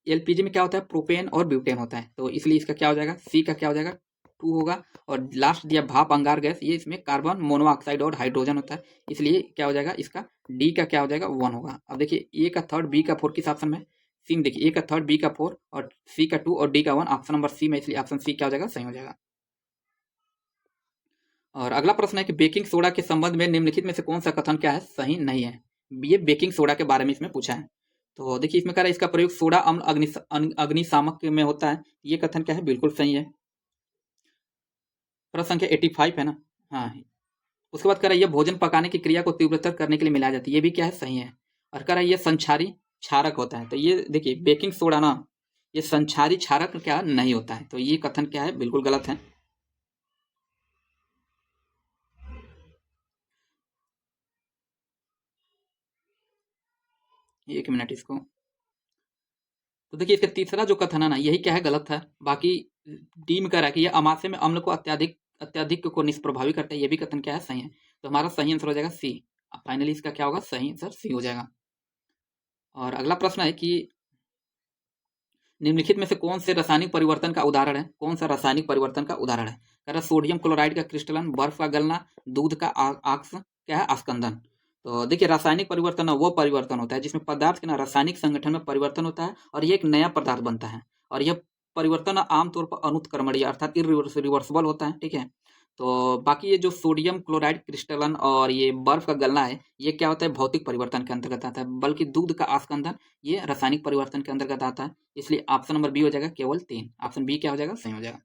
एलपीजी में क्या होता है? प्रोपेन और ब्यूटेन होता है, तो इसलिए इसका क्या हो जाएगा? सी का क्या हो जाएगा? 2 होगा। और लास्ट दिया भाप अंगार गैस, ये इसमें कार्बन मोनोऑक्साइड और हाइड्रोजन होता है, इसलिए क्या हो जाएगा? इसका डी का क्या हो जाएगा? 1 होगा। अब देखिए ए का 3rd, बी का 4 किस ऑप्शन में? सी में। देखिए ए का 3rd, बी का 4 और सी का 2 और डी का 1 ऑप्शन नंबर सी में, इसलिए ऑप्शन सी क्या हो जाएगा? सही हो जाएगा। और अगला प्रश्न है कि बेकिंग सोडा के संबंध में निम्नलिखित में से कौन सा कथन क्या है? सही नहीं है। ये बेकिंग सोडा के बारे में इसमें पूछा है। तो देखिए इसमें कह रहा है इसका प्रयोग सोडा अम्ल अग्निशामक में होता है, ये कथन क्या है? बिल्कुल सही है। प्रश्न संख्या 85 है ना? हाँ। उसके बाद कह रहा है यह भोजन पकाने की क्रिया को तीव्रतर करने के लिए मिलाया जाता है, ये भी क्या है? सही है। और कह रहा है यह संचारी क्षारक होता है, तो ये देखिए बेकिंग सोडा ना, ये संचारी क्षारक क्या नहीं होता है, तो ये कथन क्या है? बिल्कुल गलत है। एक मिनट इसको, तो देखिए इसका तीसरा जो कथन है ना, यही क्या है? गलत है। बाकी डी में कह रहा है कि यह अमाशय में अम्ल को अत्यधिक अत्यधिक को निष्प्रभावी करता है, ये भी कथन क्या है? सही है। तो हमारा सही आंसर हो जाएगा सी। फाइनली इसका क्या होगा? सही आंसर सी हो जाएगा। और अगला प्रश्न है कि निम्नलिखित में से कौन से रासायनिक परिवर्तन का उदाहरण है? कौन सा रासायनिक परिवर्तन का उदाहरण है? कह रहा सोडियम क्लोराइड का क्रिस्टलन, बर्फ का गलना, दूध का आक्स, क्या है? आस्कंदन। तो देखिए रासायनिक परिवर्तन वो परिवर्तन होता है जिसमें पदार्थ के ना रासायनिक संगठन में परिवर्तन होता है और ये एक नया पदार्थ बनता है और यह परिवर्तन आमतौर पर अनुत्क्रमणीय अर्थात इरिवर्सिबल होता है, ठीक है। तो बाकी ये जो सोडियम क्लोराइड क्रिस्टलन और ये बर्फ का गलना है, ये क्या होता है? भौतिक परिवर्तन के अंतर्गत आता है, बल्कि दूध का आस्कंदन ये रासायनिक परिवर्तन के अंतर्गत आता है, इसलिए ऑप्शन नंबर बी हो जाएगा केवल 3। ऑप्शन बी क्या हो जाएगा? सही हो जाएगा।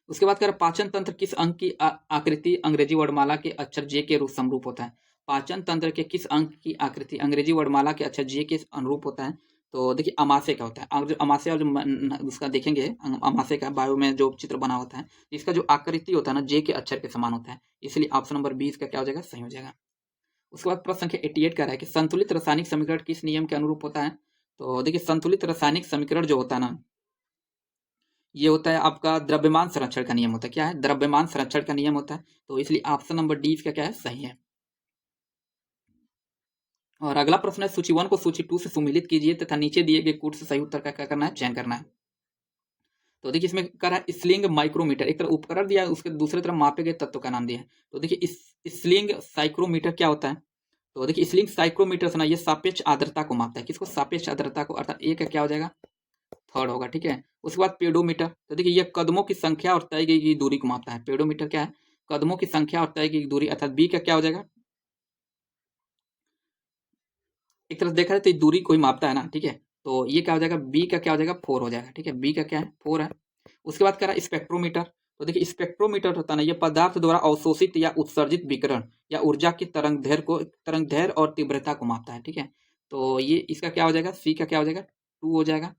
उसके बाद कह रहा पाचन तंत्र किस अंक की आकृति अंग्रेजी वर्णमाला के अक्षर जे के रूप समरूप होता है? पाचन तंत्र के किस अंक की आकृति अंग्रेजी वर्णमाला के अक्षर जे के अनुरूप होता है? तो देखिए अमाशय का होता है, और जो अमाशय और जो उसका देखेंगे अमाशय का बायो में जो चित्र बना होता है, इसका जो आकृति होता है ना, जे के अक्षर के समान होता है, इसलिए ऑप्शन नंबर 20 का क्या हो जाएगा? सही हो जाएगा। उसके बाद प्रश्न संख्या 88 का रहा है कि संतुलित रासायनिक समीकरण किस नियम के अनुरूप होता है? तो देखिए संतुलित रासायनिक समीकरण जो होता है ना, ये होता है आपका द्रव्यमान संरक्षण का नियम होता है। क्या है? द्रव्यमान संरक्षण का नियम होता है, तो इसलिए ऑप्शन नंबर डी इसका क्या है? सही है। और अगला प्रश्न है सूची 1 को सूची 2 से सुमेलित कीजिए तथा नीचे दिए गए कूट से सही उत्तर का क्या करना है? चयन करना है। तो देखिए इसमें कह रहा है स्लिंग माइक्रोमीटर, एक तरफ उपकरण दिया है, उसके दूसरी तरफ मापे गए तत्व का नाम दिया है। तो देखिए इस स्लिंग साइक्रोमीटर क्या होता है? तो देखिए स्लिंग साइक्रोमीटर से ना, ये सापेक्ष आर्द्रता को मापता है। किसको? सापेक्ष आर्द्रता को, अर्थात ए का क्या हो जाएगा? 3rd होगा, ठीक है। उसके बाद पेडोमीटर, तो देखिए ये कदमों की संख्या और तय की गई दूरी को मापता है। पेडोमीटर क्या है? कदमों की संख्या और तय की गई दूरी, अर्थात बी का क्या हो जाएगा? एक तरह से देखा जाए तो ये दूरी कोई मापता है ना, ठीक है। तो ये क्या हो जाएगा, बी का क्या हो जाएगा, 4 हो जाएगा, ठीक है। बी का क्या है, 4 है। उसके बाद क्या रहा, स्पेक्ट्रोमीटर। तो देखिए स्पेक्ट्रोमीटर होता है ना, ये पदार्थ द्वारा अवशोषित या उत्सर्जित विकिरण या ऊर्जा की तरंग दैर्घ्य और तीव्रता को मापता है, ठीक है। तो ये इसका क्या हो जाएगा, सी का क्या हो जाएगा, 2 हो जाएगा।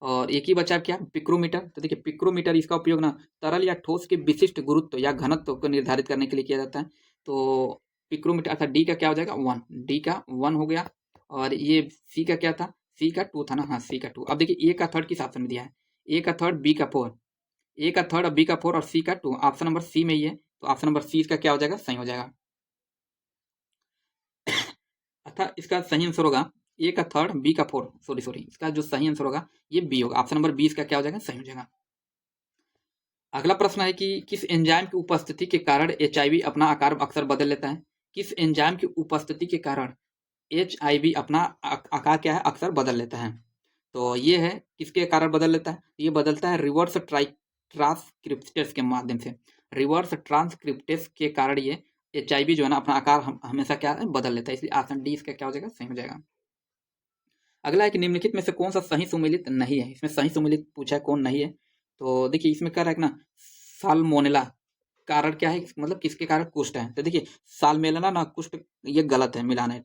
और एक ही बचा क्या, पिक्रोमीटर। तो देखिए पिक्रोमीटर, इसका उपयोग ना तरल या ठोस के विशिष्ट गुरुत्व या घनत्व को निर्धारित करने के लिए किया जाता है। तो पिक्रोमीटर अर्थात डी का क्या हो जाएगा, 1, डी का 1 हो गया। और ये सी का क्या था, सी का 2 था ना, हाँ सी का 2। अब देखिए ए का थर्ड किस ऑप्शन में दिया है, ए का थर्ड, बी का 4, ए का थर्ड और बी का 4 और सी का 2, ऑप्शन नंबर सी में ही है। तो ऑप्शन नंबर सी इसका क्या हो जाएगा, सही हो जाएगा। अर्थात इसका सही आंसर होगा ए का थर्ड, बी का 4, सॉरी सॉरी, इसका जो सही आंसर होगा ये बी होगा, ऑप्शन नंबर 20 का क्या हो जाएगा, सही हो जाएगा। अगला प्रश्न है कि किस एंजाइम की उपस्थिति के कारण एचआईवी अपना आकार अक्सर बदल लेता है। किस एंजाइम की उपस्थिति के कारण एचआईवी अपना आकार क्या है, अक्सर बदल लेता है। तो ये है किसके कारण बदल लेता है, ये बदलता है रिवर्स ट्रांसक्रिप्टेस के माध्यम से। रिवर्स ट्रांसक्रिप्टेस के कारण ये एचआईवी जो है ना अपना आकार हमेशा क्या है, बदल लेता है, इसलिए ऑप्शन डी इसका क्या हो जाएगा, सही हो जाएगा। अगला है कि निम्नलिखित में से कौन सा सही सुमेलित नहीं है। इसमें सही सुमेलित पूछा है, कौन नहीं है। तो देखिए इसमें क्या है ना, साल्मोनेला कारण क्या है, मतलब किसके कारण कुष्ठ है। तो देखिए साल्मोनेला ना कुष्ठ, ये गलत है मिलाना है,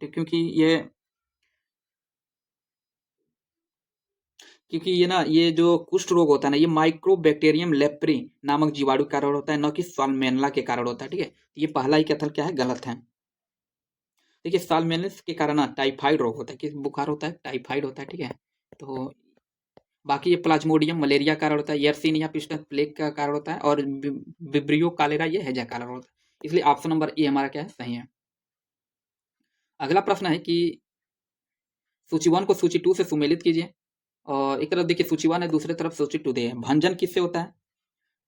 क्योंकि ये ना ये जो कुष्ठ रोग होता है ना, ये माइक्रोबैक्टीरियम लेप्री नामक जीवाणु के कारण होता है, न कि साल्मोनेला के कारण होता है, ठीक है। तो ये पहला ही कथन क्या है, गलत है। देखिए साल्मोनेला के कारण ना टाइफाइड रोग होता है, किस बुखार होता है, टाइफाइड होता है, ठीक है। तो बाकी ये प्लाज्मोडियम मलेरिया का कारण होता है, yersinia पिस्टन प्लेग का कारण होता है, और विब्रियो कालेरा ये हैजा का कारण होता है, इसलिए ऑप्शन नंबर ए हमारा क्या है, सही है। अगला प्रश्न है कि सूची 1 को सूची 2 से सुमेलित कीजिए। और एक तरफ देखिए सूची 1 है, दूसरी तरफ सूची 2 दे है। भंजन किससे होता है,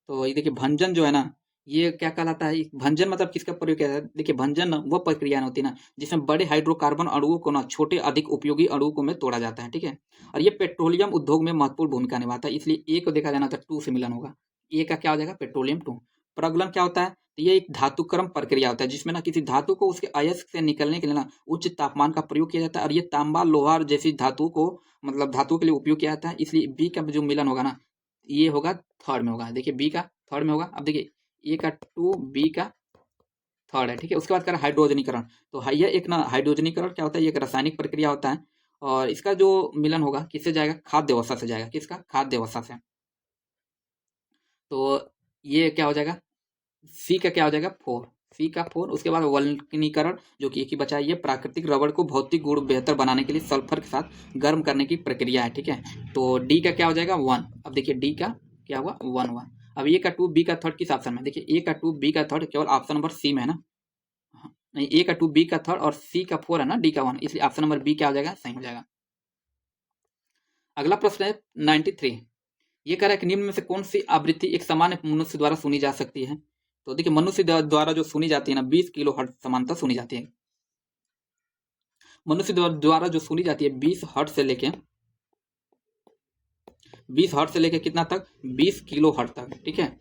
तो ये देखिए भंजन जो है ना, ये क्या कहलाता है, भंजन मतलब किसका प्रयोग किया जाता है। देखिए भंजन वह प्रक्रिया होती है ना जिसमें बड़े हाइड्रोकार्बन अणुओं को ना छोटे अधिक उपयोगी अणुओं में तोड़ा जाता है, ठीक है। और ये पेट्रोलियम उद्योग में महत्वपूर्ण भूमिका निभाता है, इसलिए ए को देखा जाना था 2 से मिलन होगा। ए का क्या हो जाएगा, पेट्रोलियम 2। प्रगलन क्या होता है, तो ये एक धातुकर्म प्रक्रिया होता है जिसमें ना किसी धातु को उसके अयस्क से निकलने के लिए ना उच्च तापमान का प्रयोग किया जाता है, और ये तांबा लोहा जैसी धातु को मतलब धातु के लिए उपयोग किया जाता है, इसलिए बी का जो मिलन होगा ना ये होगा थर्ड में होगा। देखिए बी का थर्ड में होगा। अब देखिए ए का 2, बी का थर्ड है, ठीक है। उसके बाद करा हाइड्रोजनीकरण। तो यह एक ना हाइड्रोजनीकरण क्या होता है, ये एक रासायनिक प्रक्रिया होता है, और इसका जो मिलन होगा किससे जाएगा, खाद्य अवस्था से जाएगा, किसका, खाद्य अवस्था से। तो ये क्या हो जाएगा, सी का क्या हो जाएगा, 4, सी का 4। उसके बाद वल्कनीकरण जो कि एक ही बचा है, ये प्राकृतिक रबड़ को भौतिक गुण बेहतर बनाने के लिए सल्फर के साथ गर्म करने की प्रक्रिया है, ठीक है। तो डी का क्या हो जाएगा, 1। अब देखिए डी का क्या हुआ, 1 हुआ। अब ए का 2, बी का थर्ड किस ऑप्शन में, देखिए ए का 2, बी का थर्ड केवल ऑप्शन नंबर सी में है ना। हाँ, नहीं ए का 2, बी का थर्ड और सी का 4 है ना, डी का 1, इसलिए ऑप्शन नंबर बी क्या हो जाएगा, सही हो जाएगा। अगला प्रश्न है 93। ये कह रहा है कि निम्न में से कौन सी आवृत्ति एक सामान्य मनुष्य द्वारा सुनी जा सकती है। तो देखिए मनुष्य द्वारा जो सुनी जाती है ना 20 किलो हर्ट्ज समानता सुनी जाती है। मनुष्य द्वारा जो सुनी जाती है 20 हर्ट्ज से लेके कितना तक, 20 किलो हर्ट्ज तक, ठीक है।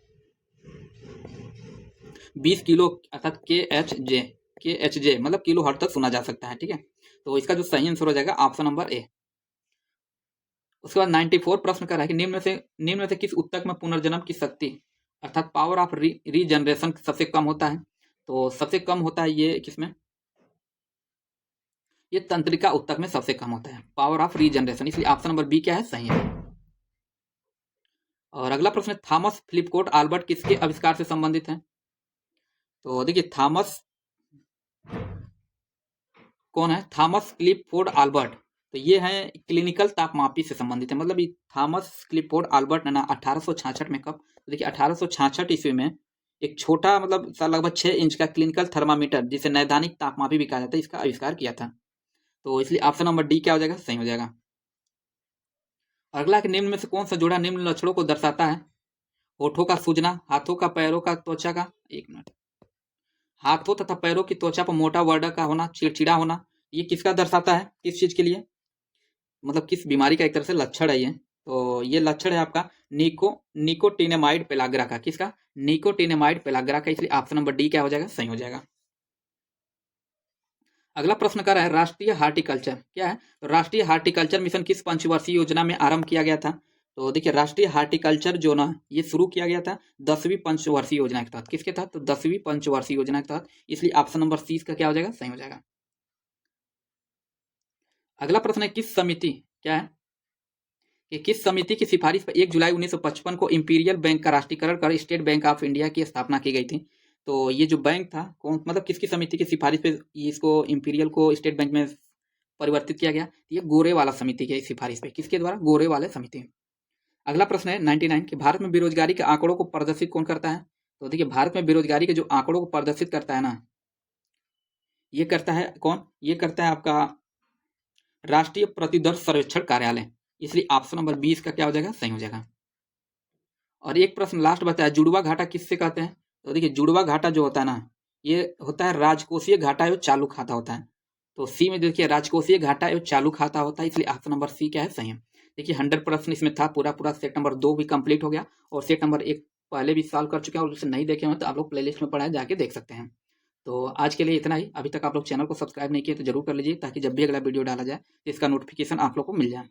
20 किलो अर्थात के एच जे मतलब किलो हर्ट्ज तक सुना जा सकता है, ठीक है। तो इसका जो सही आंसर हो जाएगा ऑप्शन नंबर ए। उसके बाद 94 प्रश्न कर रहा है कि निम्न में से किस ऊतक में पुनर्जन्म की शक्ति अर्थात पावर ऑफ रीजनरेशन सबसे कम होता है। तो सबसे कम होता है ये किसमें, ये तंत्रिका ऊतक में सबसे कम होता है पावर ऑफ रीजनरेशन, इसलिए ऑप्शन नंबर बी क्या है, सही है। और अगला प्रश्न है थॉमस फिलिपकोर्ट अल्बर्ट किसके आविष्कार से संबंधित है। तो देखिए थॉमस कौन है, थॉमस क्लिफोर्ड अल्बर्ट। तो ये है क्लिनिकल तापमापी से संबंधित है, मतलब ये थॉमस क्लिफोर्ड अल्बर्ट ने ना 1866 में, कब, तो देखिए 1866 ईस्वी में एक छोटा मतलब लगभग 6 इंच का क्लिनिकल थर्मामीटर जिसे नैदानिक तापमापी भी कहा जाता है इसका आविष्कार किया था। तो इसलिए ऑप्शन नंबर डी क्या हो जाएगा, सही हो जाएगा। अगला कि निम्न में से कौन सा जोड़ा निम्न लक्षणों को दर्शाता है। होठों का सूजना, हाथों का पैरों का त्वचा का, एक मिनट, हाथों तथा पैरों की त्वचा पर मोटा वर्ड का होना, चिड़चिड़ा होना, ये किसका दर्शाता है, किस चीज के लिए, मतलब किस बीमारी का एक तरह से लक्षण है ये। तो ये लक्षण है आपका निकोटिनेमाइड पेलाग्रा का, किसका, निकोटिनेमाइड पेलाग्रा का, इसलिए ऑप्शन नंबर डी क्या हो जाएगा, सही हो जाएगा। अगला प्रश्न कर रहा है राष्ट्रीय हार्टिकल्चर क्या है। तो राष्ट्रीय हार्टिकल्चर मिशन किस पंचवर्षीय योजना में आरंभ किया गया था। तो देखिए राष्ट्रीय हार्टिकल्चर जो ना ये शुरू किया गया था 10वीं पंचवर्षीय योजना के तहत। किसके तहत। तो 10वीं पंचवर्षीय योजना के तहत। इसलिए ऑप्शन नंबर सी इसका क्या हो जाएगा, सही हो जाएगा। अगला प्रश्न है किस समिति क्या है कि किस समिति की सिफारिश पर 1 जुलाई 1955 को इंपीरियल बैंक का राष्ट्रीयकरण कर स्टेट बैंक ऑफ इंडिया की स्थापना की गई थी। तो ये जो बैंक था कौन मतलब किसकी समिति की सिफारिश पे इसको इंपीरियल को स्टेट बैंक में परिवर्तित किया गया। ये गोरे वाला समिति की सिफारिश पे। किसके द्वारा, गोरे वाले समिति। अगला प्रश्न है 99 कि भारत में बेरोजगारी के आंकड़ों को प्रदर्शित कौन करता है। तो देखिए भारत में बेरोजगारी के जो आंकड़ों को प्रदर्शित करता है ना, ये करता है कौन, ये करता है आपका राष्ट्रीय प्रतिदर्श सर्वेक्षण कार्यालय। इसलिए ऑप्शन नंबर 20 का क्या हो जाएगा, सही हो जाएगा। और एक प्रश्न लास्ट बताया जुड़वा घाटा किससे कहते हैं। तो देखिए जुड़वा घाटा जो होता है ना, ये होता है राजकोषीय घाटा एवं चालू खाता होता है। तो सी में देखिए राजकोषीय घाटा एवं चालू खाता होता है, इसलिए ऑप्शन नंबर सी क्या है, सही है। देखिए 100 प्रश्न इसमें था, पूरा सेट नंबर 2 भी कंप्लीट हो गया और सेट नंबर 1 पहले भी सॉल्व कर चुके हैं और उसे नहीं देखे हैं तो आप लोग प्लेलिस्ट में पड़ा है, जाके देख सकते हैं। तो आज के लिए इतना ही। अभी तक आप लोग चैनल को सब्सक्राइब नहीं किए तो जरूर कर लीजिए ताकि जब भी अगला वीडियो डाला जाए तो इसका नोटिफिकेशन आप लोग को मिल जाए।